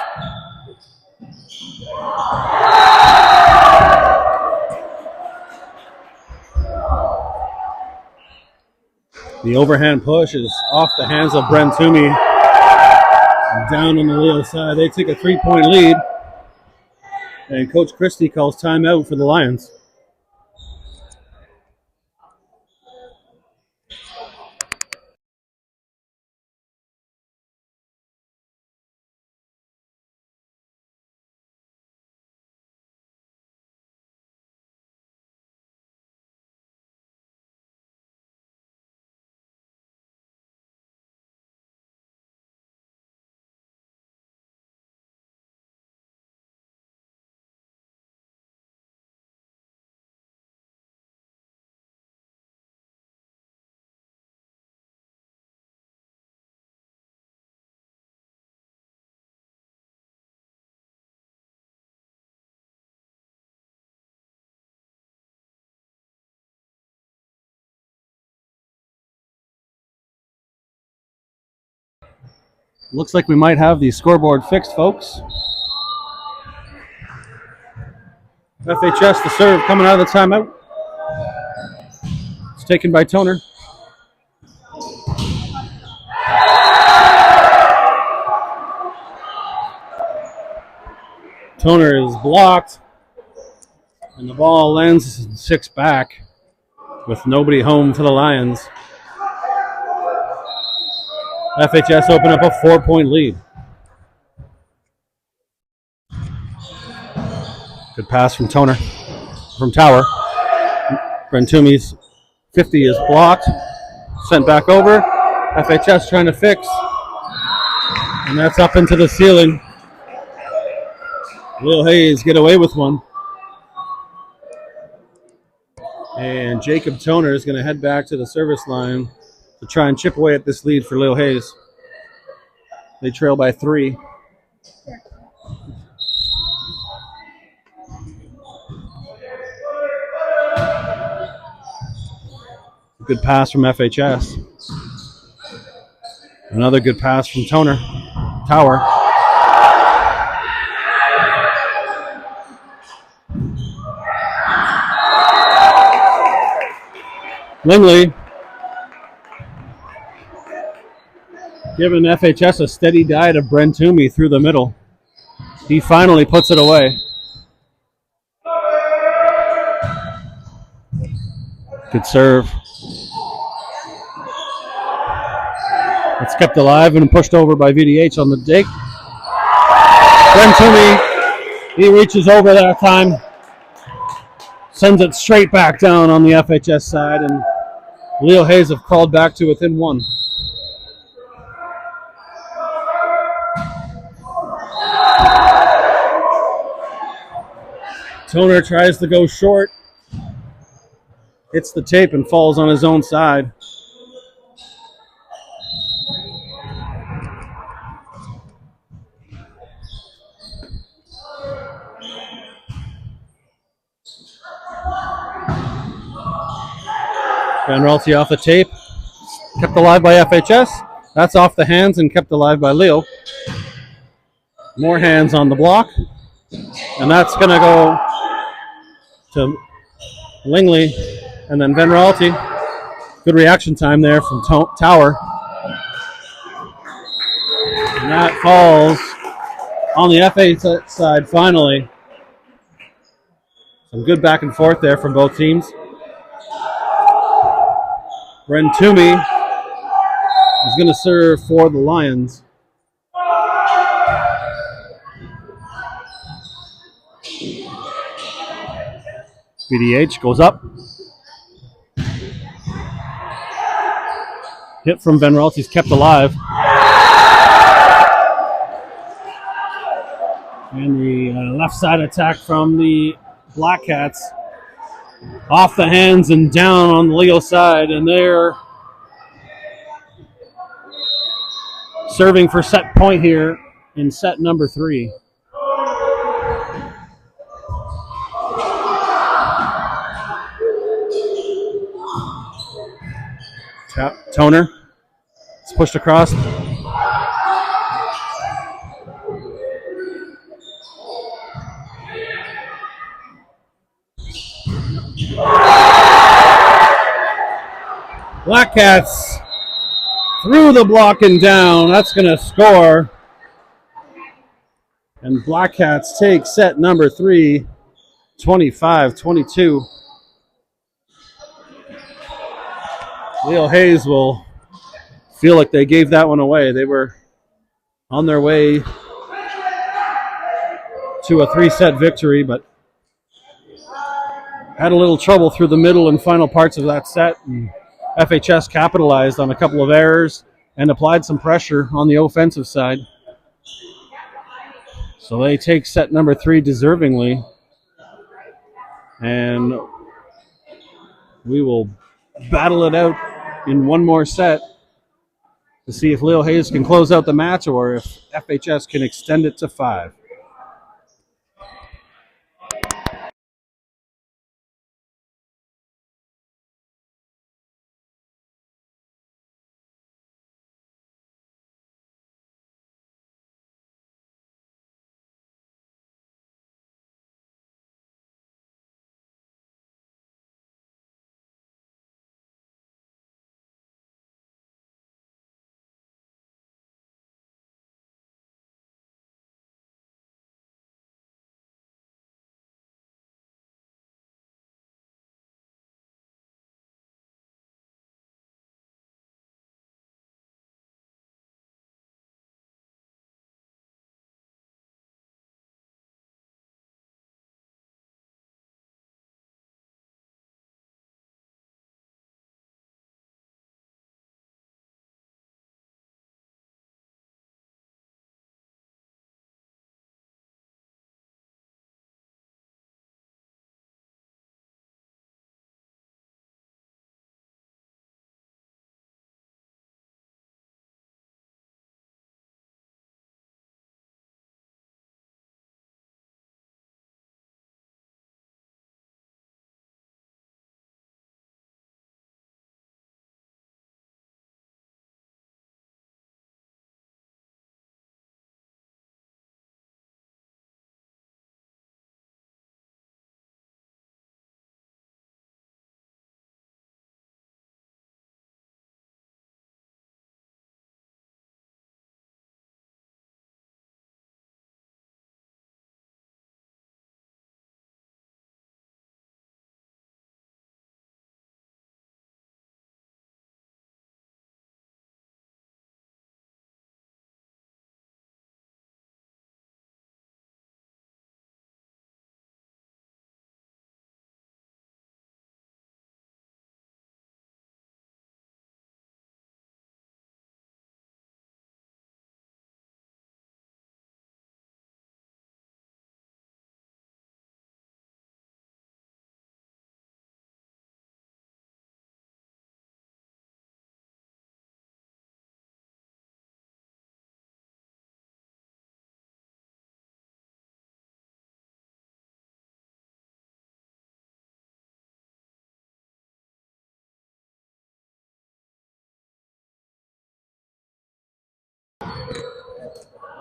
[SPEAKER 1] The overhand push is off the hands of Bren Toomey. Down on the Leo side. They take a 3-point lead. And Coach Christie calls timeout for the Lions. Looks like we might have the scoreboard fixed, folks. FHS, the serve coming out of the timeout. It's taken by Toner. Toner is blocked. And the ball lands 6 back with nobody home for the Lions. FHS open up a 4-point lead. Good pass from Tower. Bren Toomey's 50 is blocked. Sent back over. FHS trying to fix. And that's up into the ceiling. Lil Hayes get away with one. And Jacob Toner is going to head back to the service line to try and chip away at this lead for Lil Hayes. They trail by 3. Good pass from FHS. Another good pass from Tower. Lingley giving FHS a steady diet of Brent Toomey through the middle. He finally puts it away. Good serve. It's kept alive and pushed over by VDH on the dig. Brent Toomey, he reaches over that time. Sends it straight back down on the FHS side, and Leo Hayes have crawled back to within 1. Toner tries to go short, hits the tape and falls on his own side. Van Ralty off the tape, kept alive by FHS. That's off the hands and kept alive by Leo. More hands on the block, and that's going to go to Lingley, and then Van Ralty. Good reaction time there from Tower. And that falls on the FHS side finally. Some good back and forth there from both teams. Brent Toomey is going to serve for the Lions. VDH goes up. Hit from Van Ralty's kept alive. And the left side attack from the Black Cats. Off the hands and down on the Leo side. And they're serving for set point here in set number 3. Toner. It's pushed across. Black Cats through the block and down. That's going to score. And Black Cats take set number 3, 25-22. Leo Hayes will feel like they gave that one away. They were on their way to a 3-set victory, but had a little trouble through the middle and final parts of that set. And FHS capitalized on a couple of errors and applied some pressure on the offensive side. So they take set number 3 deservingly. And we will battle it out in one more set to see if Leo Hayes can close out the match or if FHS can extend it to 5.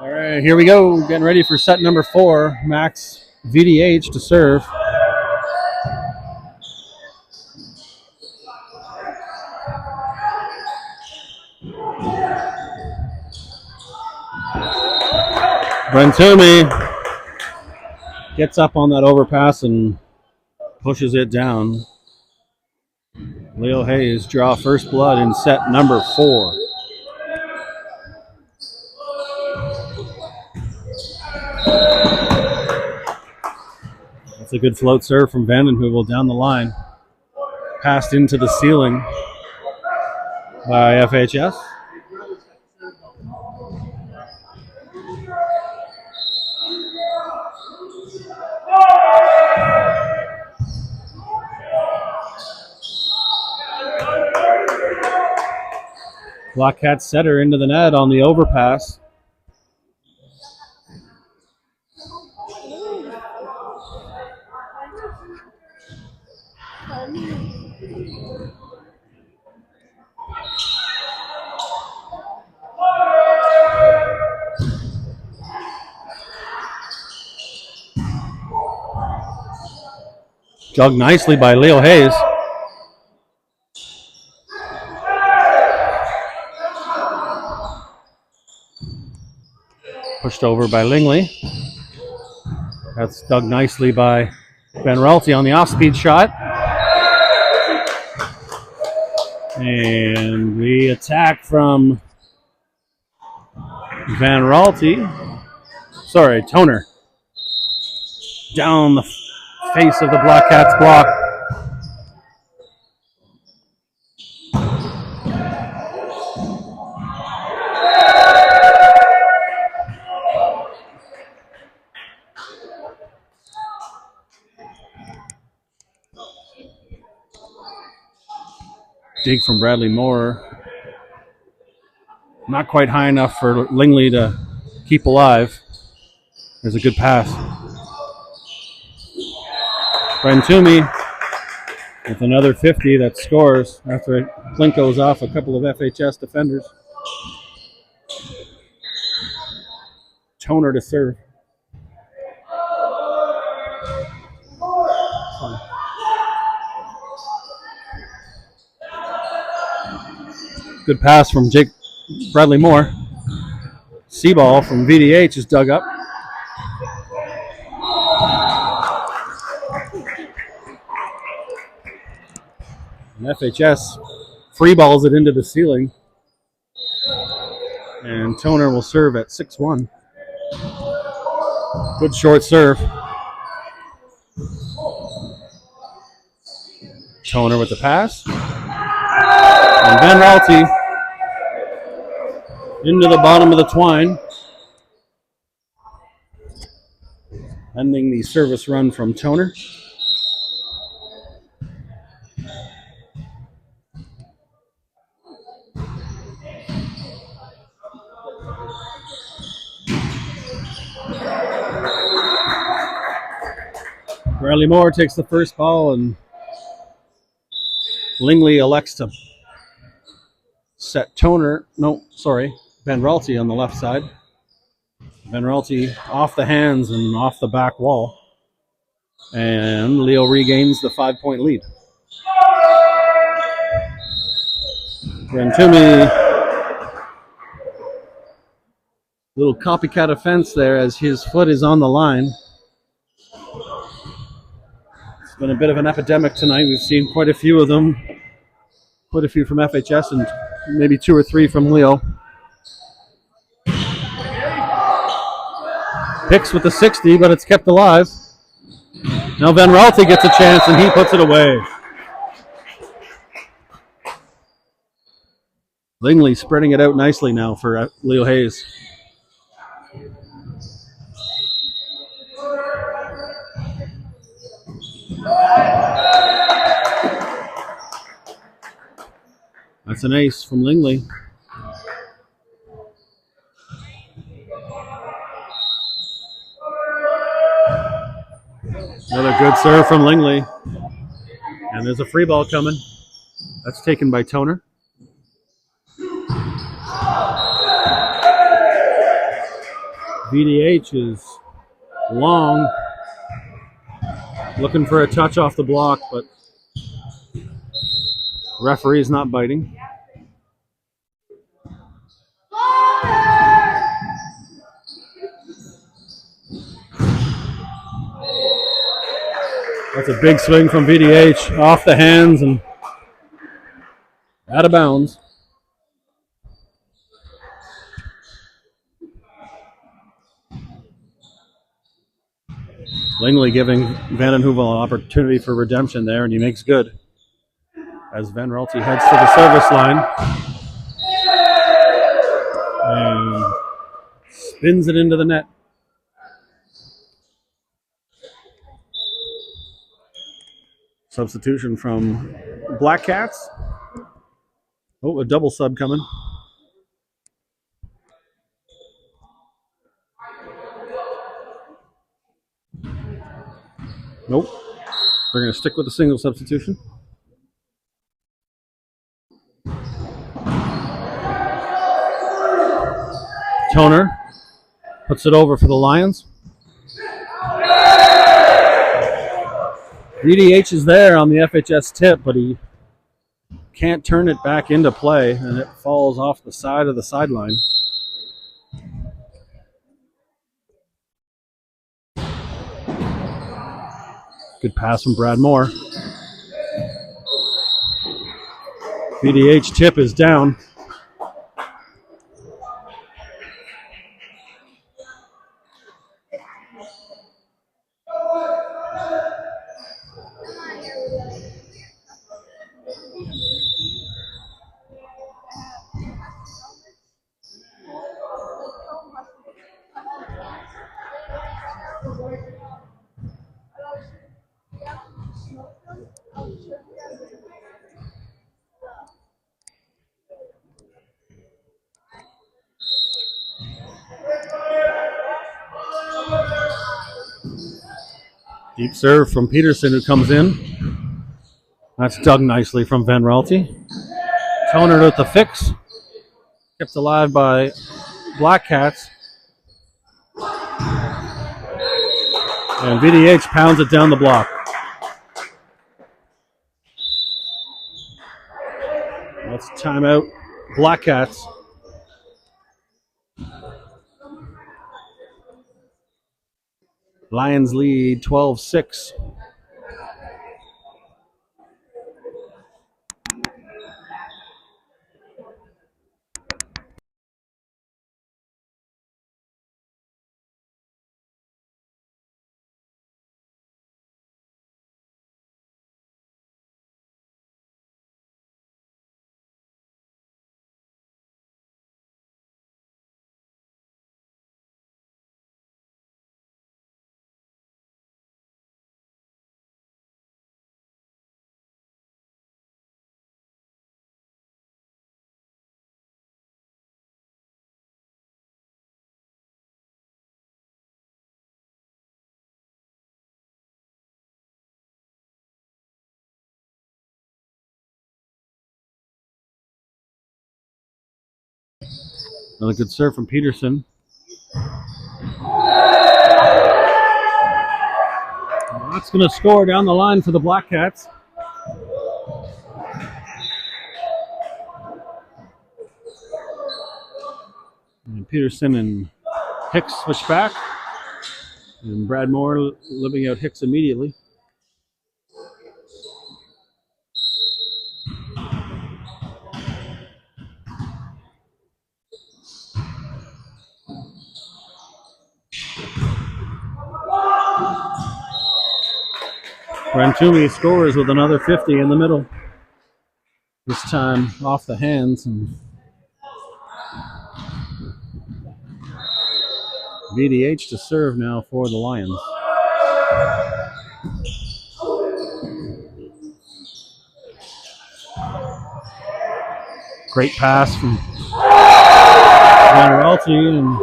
[SPEAKER 1] All right, here we go. Getting ready for set number 4. Max VDH to serve. Brentumi gets up on that overpass and pushes it down. Leo Hayes draw first blood in set number 4. That's a good float serve from Vandenheuvel down the line. Passed into the ceiling by FHS. Black Cat setter into the net on the overpass. Dug nicely by Leo Hayes. Pushed over by Lingley. That's dug nicely by Van Raalte on the off-speed shot. And the attack from Van Raalte. Sorry, Toner. Down the face of the Black Cats block. Dig from Bradley Moore. Not quite high enough for Lingley to keep alive. There's a good pass. Brentumi with another 50 that scores after it Klinkos off a couple of FHS defenders. Toner to serve. Good pass from Bradley Moore. C-ball from VDH is dug up. And FHS free balls it into the ceiling. And Toner will serve at 6-1. Good short serve. Toner with the pass. And Van Raalte into the bottom of the twine. Ending the service run from Toner. Bradley Moore takes the first ball and Lingley elects to set Van Raalte on the left side. Van Raalte off the hands and off the back wall. And Leo regains the 5-point lead. Brentumi, little copycat offense there as his foot is on the line. It's been a bit of an epidemic tonight. We've seen quite a few of them. Quite a few from FHS and maybe 2 or 3 from Leo. Picks with the 60, but it's kept alive. Now Van Raalte gets a chance and he puts it away. Lingley spreading it out nicely now for Leo Hayes. That's an ace from Lingley. Another good serve from Lingley. And there's a free ball coming. That's taken by Toner. VDH is long, looking for a touch off the block, but referee's not biting. That's a big swing from VDH, off the hands and out of bounds. Langley giving Van den Heuvel an opportunity for redemption there, and he makes good as Van Raalte heads to the service line and spins it into the net. Substitution from Black Cats. Oh, a double sub coming. Nope. They're going to stick with the single substitution. Toner puts it over for the Lions. VDH is there on the FHS tip, but he can't turn it back into play, and it falls off the side of the sideline. Good pass from Brad Moore. VDH tip is down. Deep serve from Peterson, who comes in. That's dug nicely from Van Raalte. Toner with the fix. Kept alive by Black Cats. And VDH pounds it down the block. That's timeout. Black Cats. Lions lead 12-6. Another good serve from Peterson. That's going to score down the line for the Black Cats. And Peterson and Hicks switch back. And Brad Moore living out Hicks immediately. Rantumi scores with another 50 in the middle. This time off the hands. And VDH to serve now for the Lions. Great pass from Van Raalte, and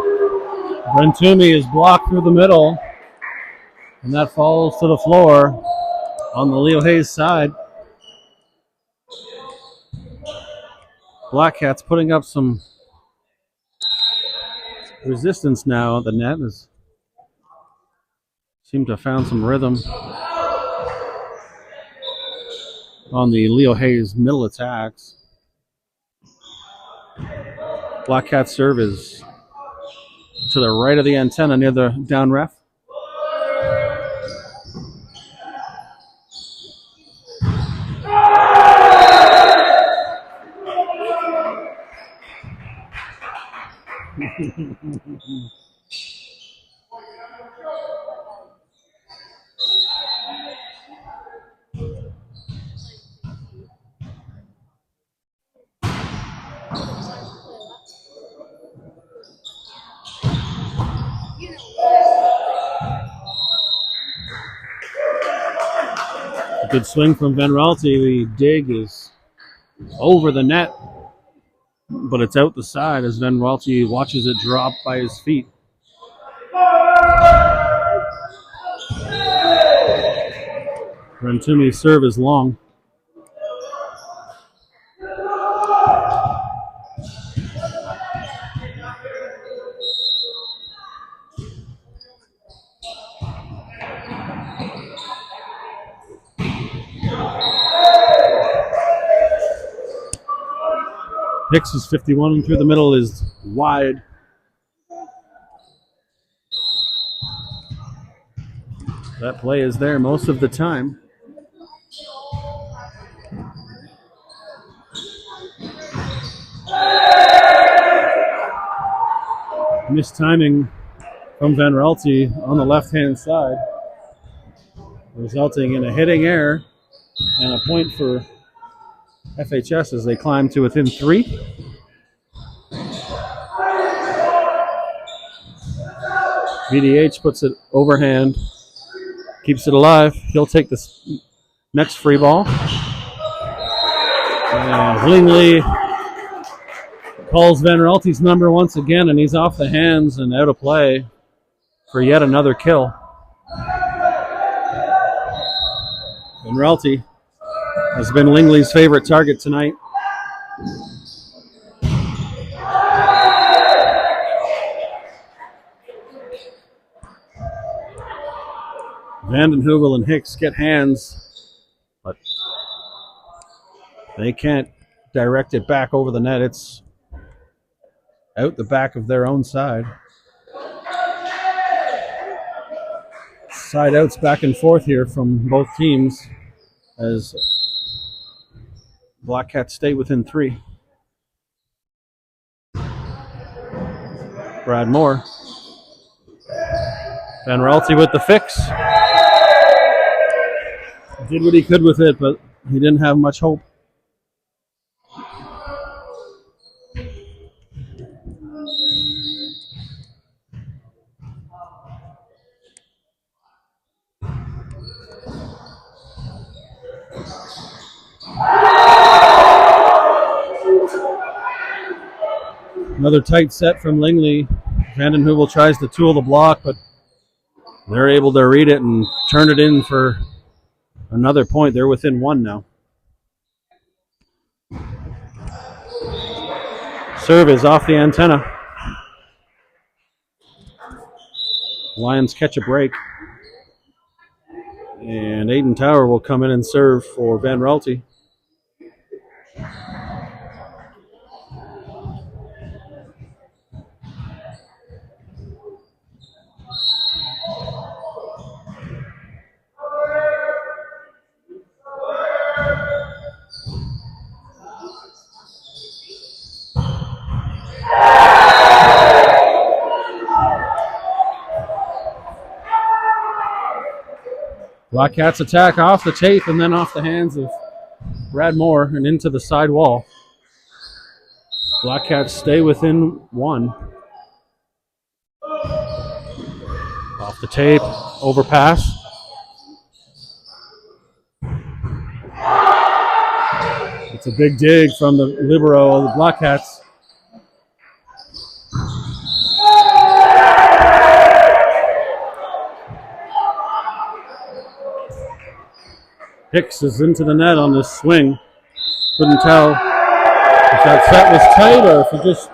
[SPEAKER 1] Rantumi is blocked through the middle. And that falls to the floor on the Leo Hayes side. Black Cats putting up some resistance now. The net has seemed to have found some rhythm on the Leo Hayes middle attacks. Black Cat serve is to the right of the antenna near the down ref. A good swing from Van Raalte. The dig is over the net, but it's out the side as Van Raalte watches it drop by his feet. Rantumi's serve is long. Hicks is 51 through the middle is wide. That play is there most of the time. Missed timing from Van Raalte on the left-hand side, resulting in a hitting error and a point for FHS as they climb to within 3. VDH puts it overhand, keeps it alive. He'll take this next free ball. And Lingley calls Van Raalte's number once again, and he's off the hands and out of play for yet another kill. Van Raalte has been Lingley's favorite target tonight. Vanden Heuvel and Hicks get hands, but they can't direct it back over the net. It's out the back of their own side. Side outs back and forth here from both teams as Black Cats stay within 3. Brad Moore. Van Raalte with the fix. Did what he could with it, but he didn't have much hope. Another tight set from Lingley. Vanden Heuvel tries to tool the block, but they're able to read it and turn it in for another point. They're within 1 now. Serve is off the antenna. Lions catch a break. And Aiden Tower will come in and serve for Van Raalte. Black Cats attack off the tape and then off the hands of Brad Moore and into the side wall. Black Cats stay within 1. Off the tape, overpass. It's a big dig from the libero of the Black Cats. Hicks is into the net on this swing. Couldn't tell if that set was tight or if he just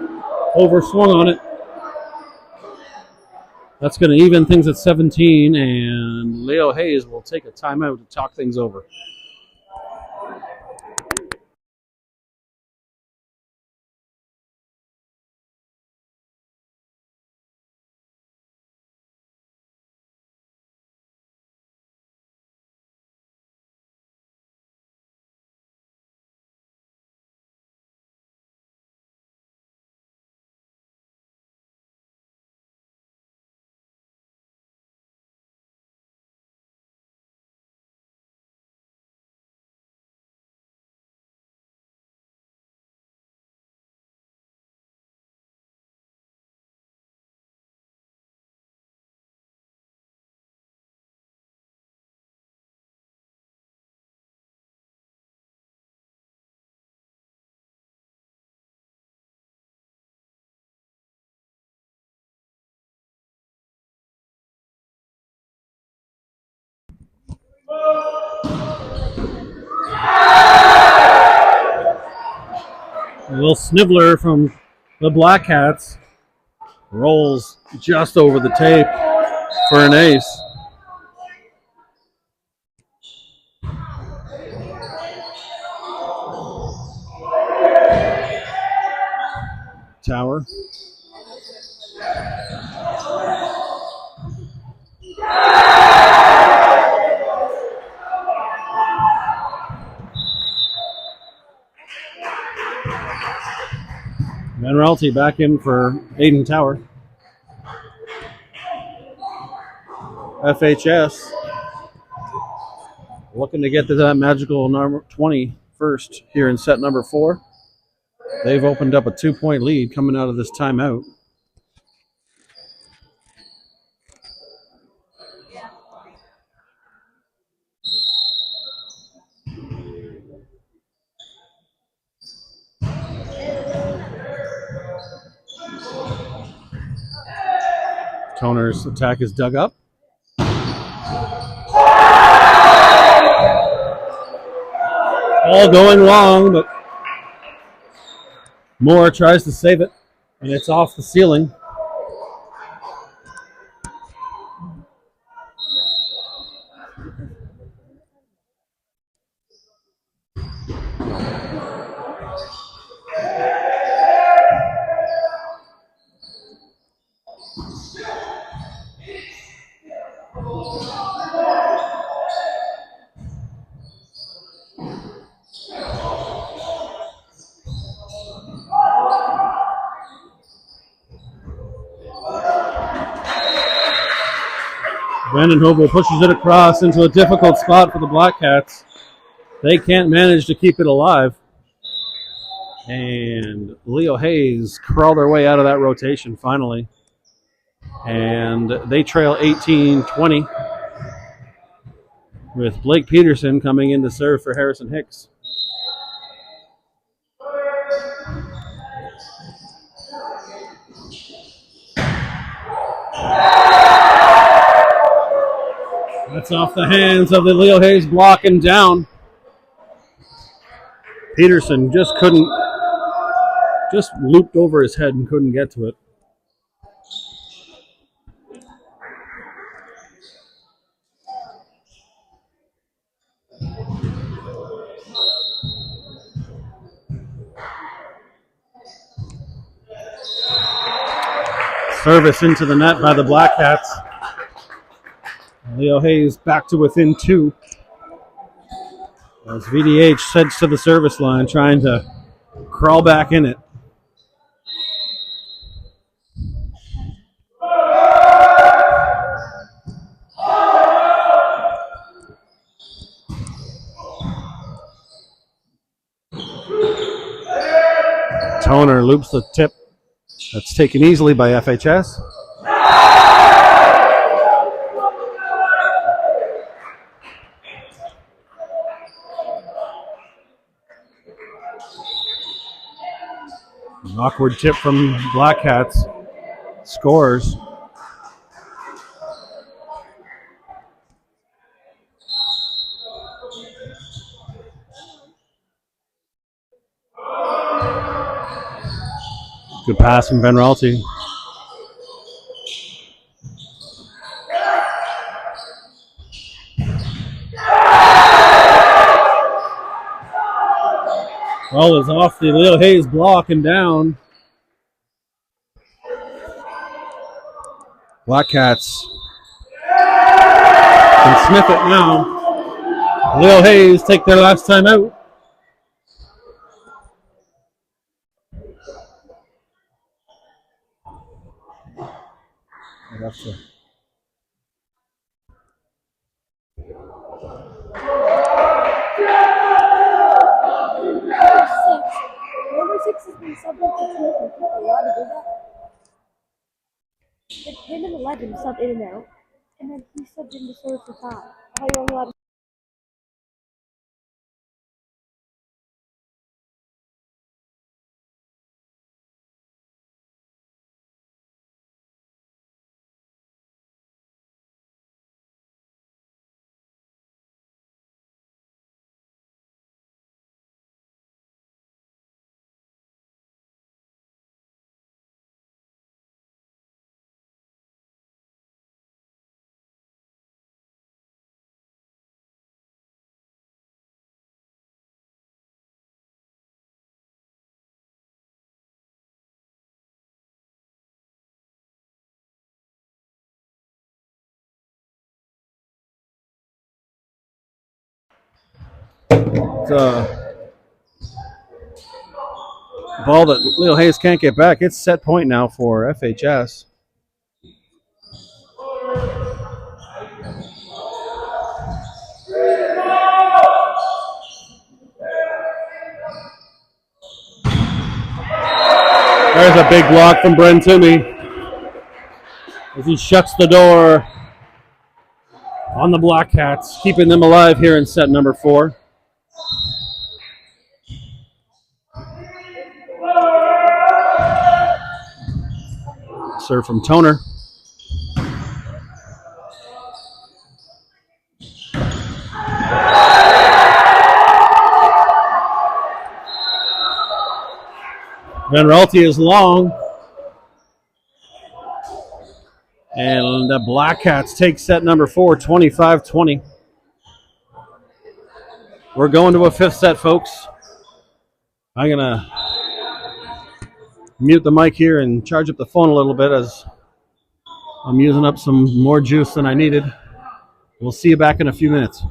[SPEAKER 1] overswung on it. That's going to even things at 17, and Leo Hayes will take a timeout to talk things over. A little sniveler from the Black Cats rolls just over the tape for an ace. Tower. Manuelty back in for Aiden Tower. FHS looking to get to that magical number 20 first here in set number 4. They've opened up a 2-point lead coming out of this timeout. Toner's attack is dug up. All going long, but Moore tries to save it, and it's off the ceiling. Brandon Hobo pushes it across into a difficult spot for the Black Cats. They can't manage to keep it alive. And Leo Hayes crawled their way out of that rotation finally. And they trail 18-20 with Blake Peterson coming in to serve for Harrison Hicks. That's off the hands of the Leo Hayes block and down. Peterson just looped over his head and couldn't get to it. Service into the net by the Black Cats. Leo Hayes back to within 2. As VDH heads to the service line, trying to crawl back in it. Toner loops the tip. That's taken easily by FHS. An awkward tip from Black Cats. Scores. Good pass from Van Raalte. Ball is off the Leo Hayes block and down. Black Cats can sniff it now. Leo Hayes take their last time out.
[SPEAKER 2] Number 6 has been subbed in for 2 people. Are you allowed to do that? Him and 11 subbed in and out, and then he subbed in the serve for 5. How are you only allowed to?
[SPEAKER 1] It's a ball that Leo Hayes can't get back. It's set point now for FHS. There's a big block from Bren Toomey as he shuts the door on the Black Cats, keeping them alive here in set number 4. Serve from Toner. Van Ralty is long. And the Black Cats take set number 4, 25-20. We're going to a 5th set, folks. I'm going to mute the mic here and charge up the phone a little bit as I'm using up some more juice than I needed. We'll see you back in a few minutes.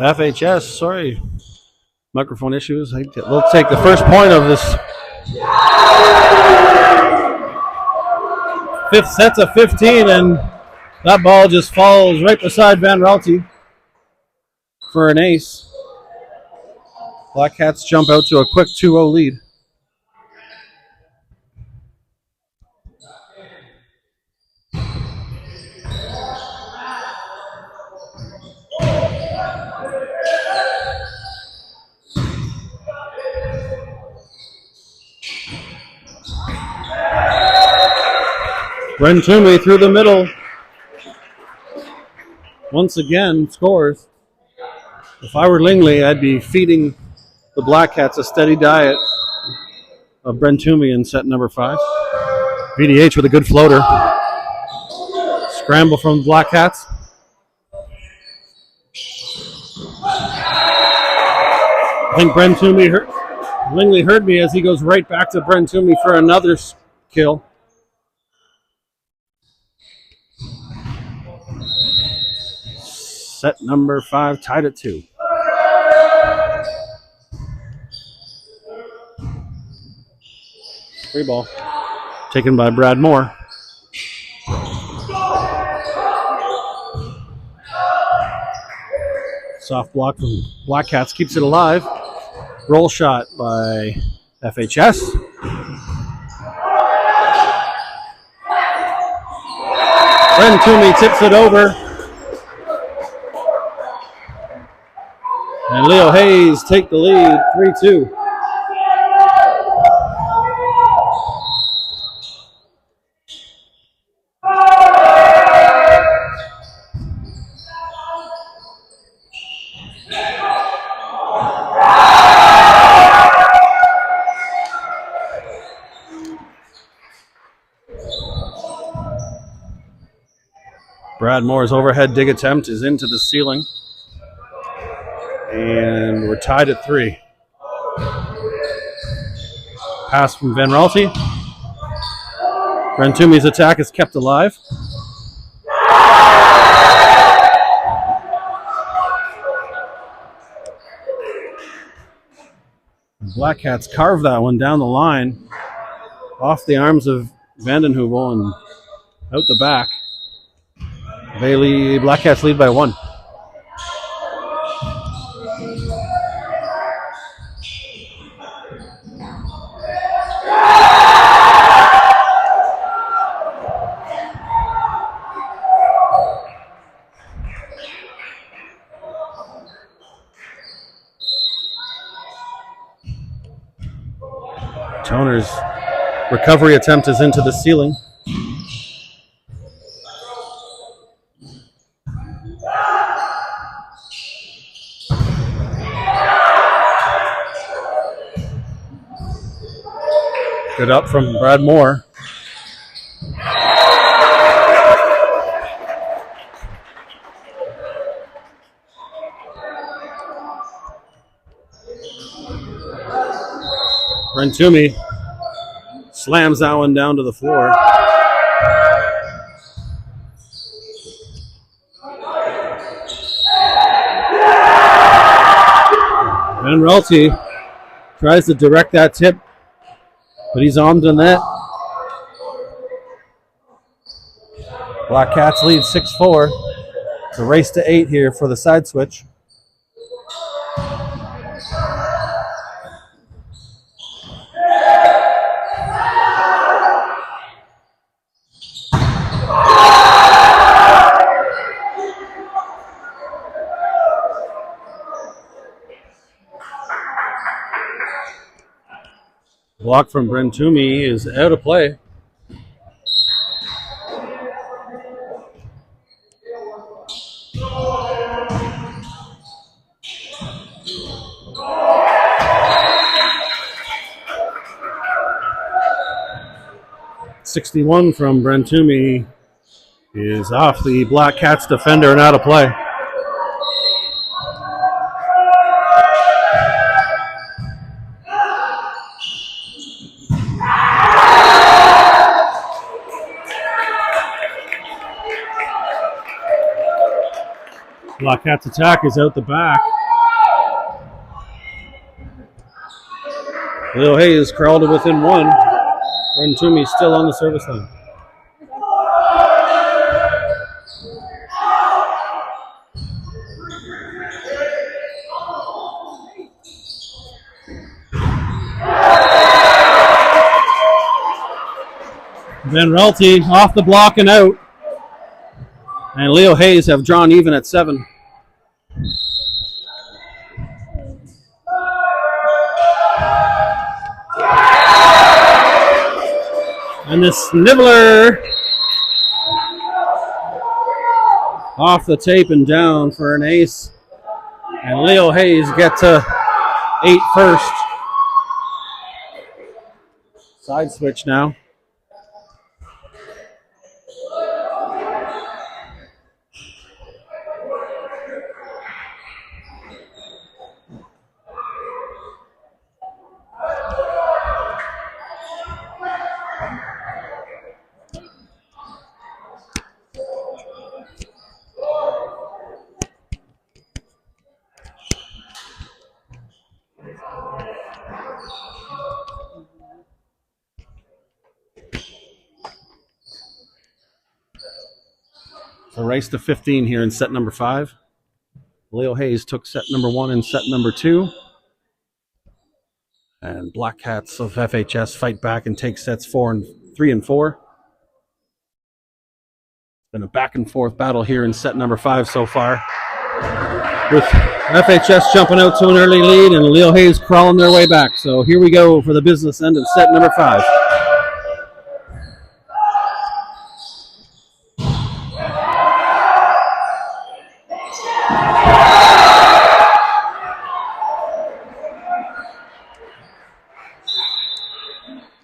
[SPEAKER 1] FHS, sorry. Microphone issues. We'll take the first point of this fifth set of 15, and that ball just falls right beside Van Raalte for an ace. Black Cats jump out to a quick 2-0 lead. Bren Toomey through the middle. Once again, scores. If I were Lingley, I'd be feeding the Black Cats a steady diet of Bren Toomey in set number 5. VDH with a good floater. Scramble from the Black Cats. I think Bren Toomey Lingley heard me as he goes right back to Bren Toomey for another kill. Set number 5 tied at 2. Free ball taken by Brad Moore. Soft block from Black Cats keeps it alive. Roll shot by FHS. Bren Toomey tips it over. And Leo Hayes take the lead, 3-2. Brad Moore's overhead dig attempt is into the ceiling. And we're tied at 3. Pass from Van Raalte. Bren Toomey's attack is kept alive. Black Cats carve that one down the line, off the arms of Vanden Heuvel and out the back. Black Cats lead by 1. Toner's recovery attempt is into the ceiling. Good up from Brad Moore. Bren Toomey slams that one down to the floor. Van Raalte tries to direct that tip, but he's armed in that. Black Cats lead 6-4. It's a race to 8 here for the side switch. Block from Bren Toomey is out of play. .61 from Bren Toomey is off the Black Cats defender and out of play. Black Cat's attack is out the back. Lil Hayes crawled to within one. Run Toomey still on the service line. Van Relty off the block and out. And Leo Hayes have drawn even at 7. And the Sniveler off the tape and down for an ace. And Leo Hayes get to 8 first. Side switch now. So race to 15 here in set number 5. Leo Hayes took set number 1 and set number 2. And Black Cats of FHS fight back and take sets 3 and 4. It's been a back and forth battle here in set number 5 so far. With FHS jumping out to an early lead and Leo Hayes crawling their way back. So here we go for the business end of set number 5.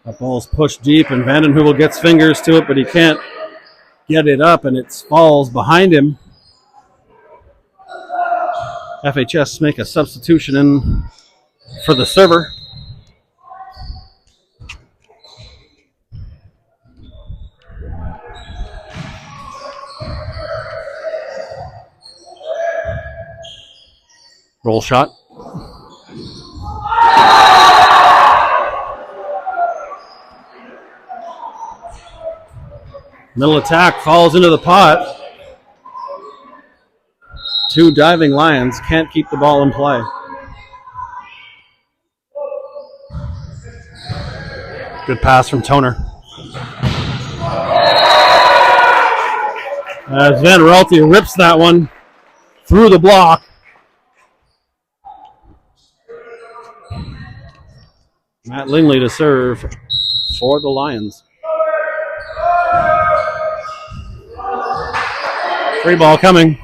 [SPEAKER 1] That ball's pushed deep, and Vandenheuvel gets fingers to it, but he can't get it up, and it falls behind him. FHS make a substitution in for the server. Roll shot. Middle attack falls into the pot. 2 diving Lions can't keep the ball in play. Good pass from Toner. As Van Relty rips that one through the block. Matt Lingley to serve for the Lions. Free ball coming.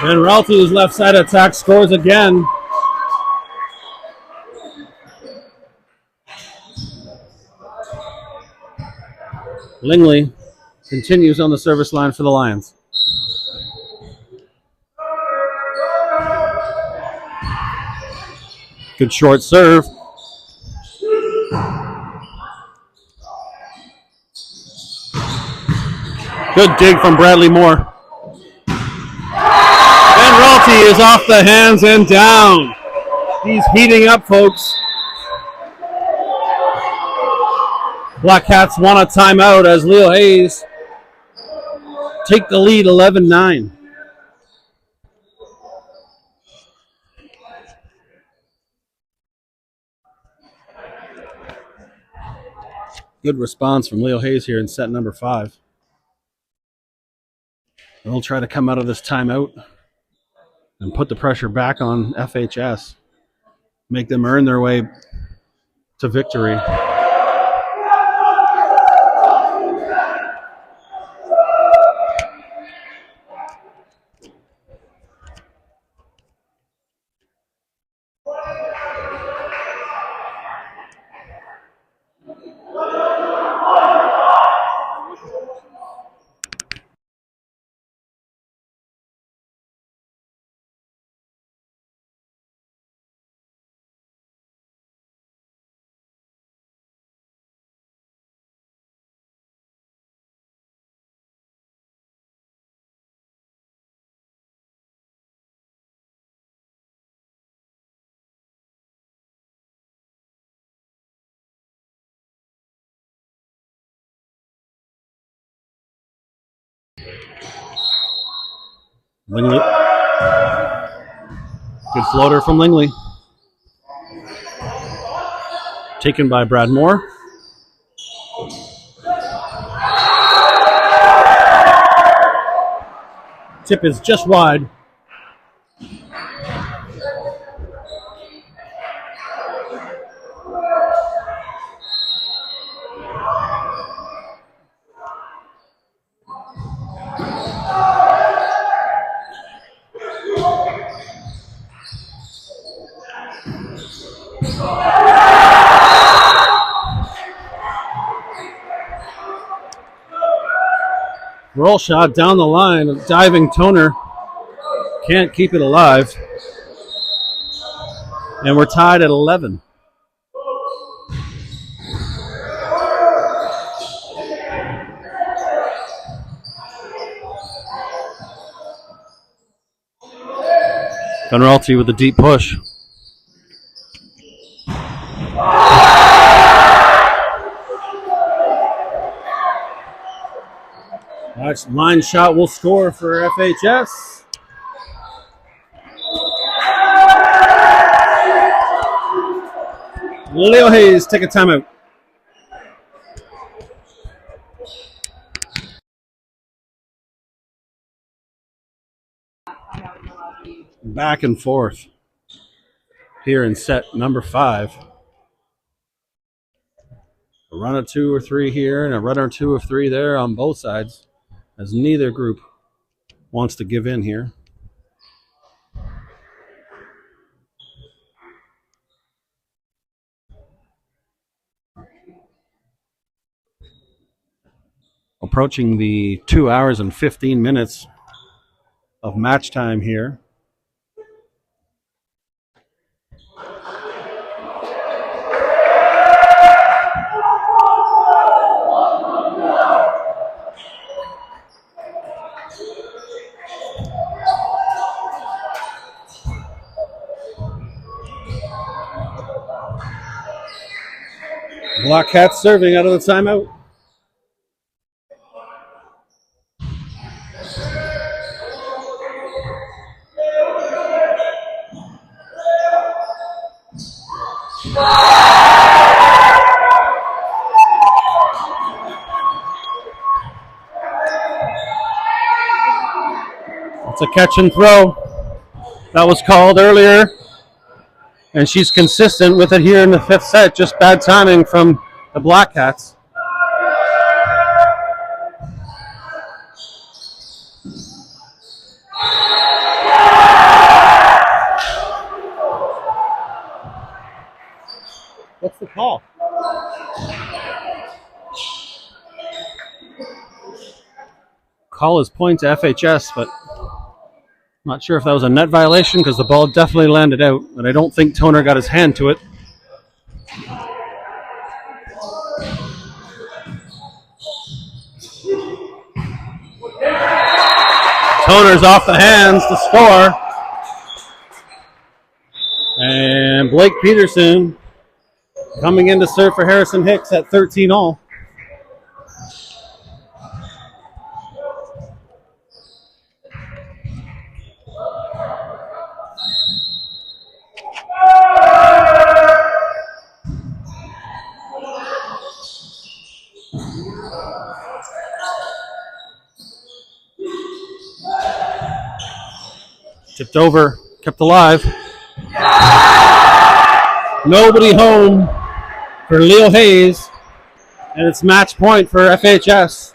[SPEAKER 1] Van Relty's left side attack scores again. Lingley continues on the service line for the Lions. Good short serve. Good dig from Bradley Moore. Van Relty is off the hands and down. He's heating up, folks. Black Cats want a timeout as Leo Hayes take the lead 11-9. Good response from Leo Hayes here in set number 5. They'll try to come out of this timeout and put the pressure back on FHS. Make them earn their way to victory. Lingley. Good floater from Lingley. Taken by Brad Moore. Tip is just wide. Roll shot down the line. A diving Toner can't keep it alive. And we're tied at 11. Gunralty with a deep push. Nice line shot will score for FHS. Leo Hayes take a timeout. Back and forth here in set number 5. A run of 2 or 3 here and a run or 2 or 3 there on both sides, as neither group wants to give in here. Approaching the 2 hours and 15 minutes of match time here. Black Cats serving out of the timeout. It's a catch and throw. That was called earlier. And she's consistent with it here in the 5th set. Just bad timing from the Black Cats. What's the call? Call is point to FHS, but not sure if that was a net violation because the ball definitely landed out, and I don't think Toner got his hand to it. Toner's off the hands to score. And Blake Peterson coming in to serve for Harrison Hicks at 13-all. Tipped over, kept alive. Nobody home for Leo Hayes, and it's match point for FHS.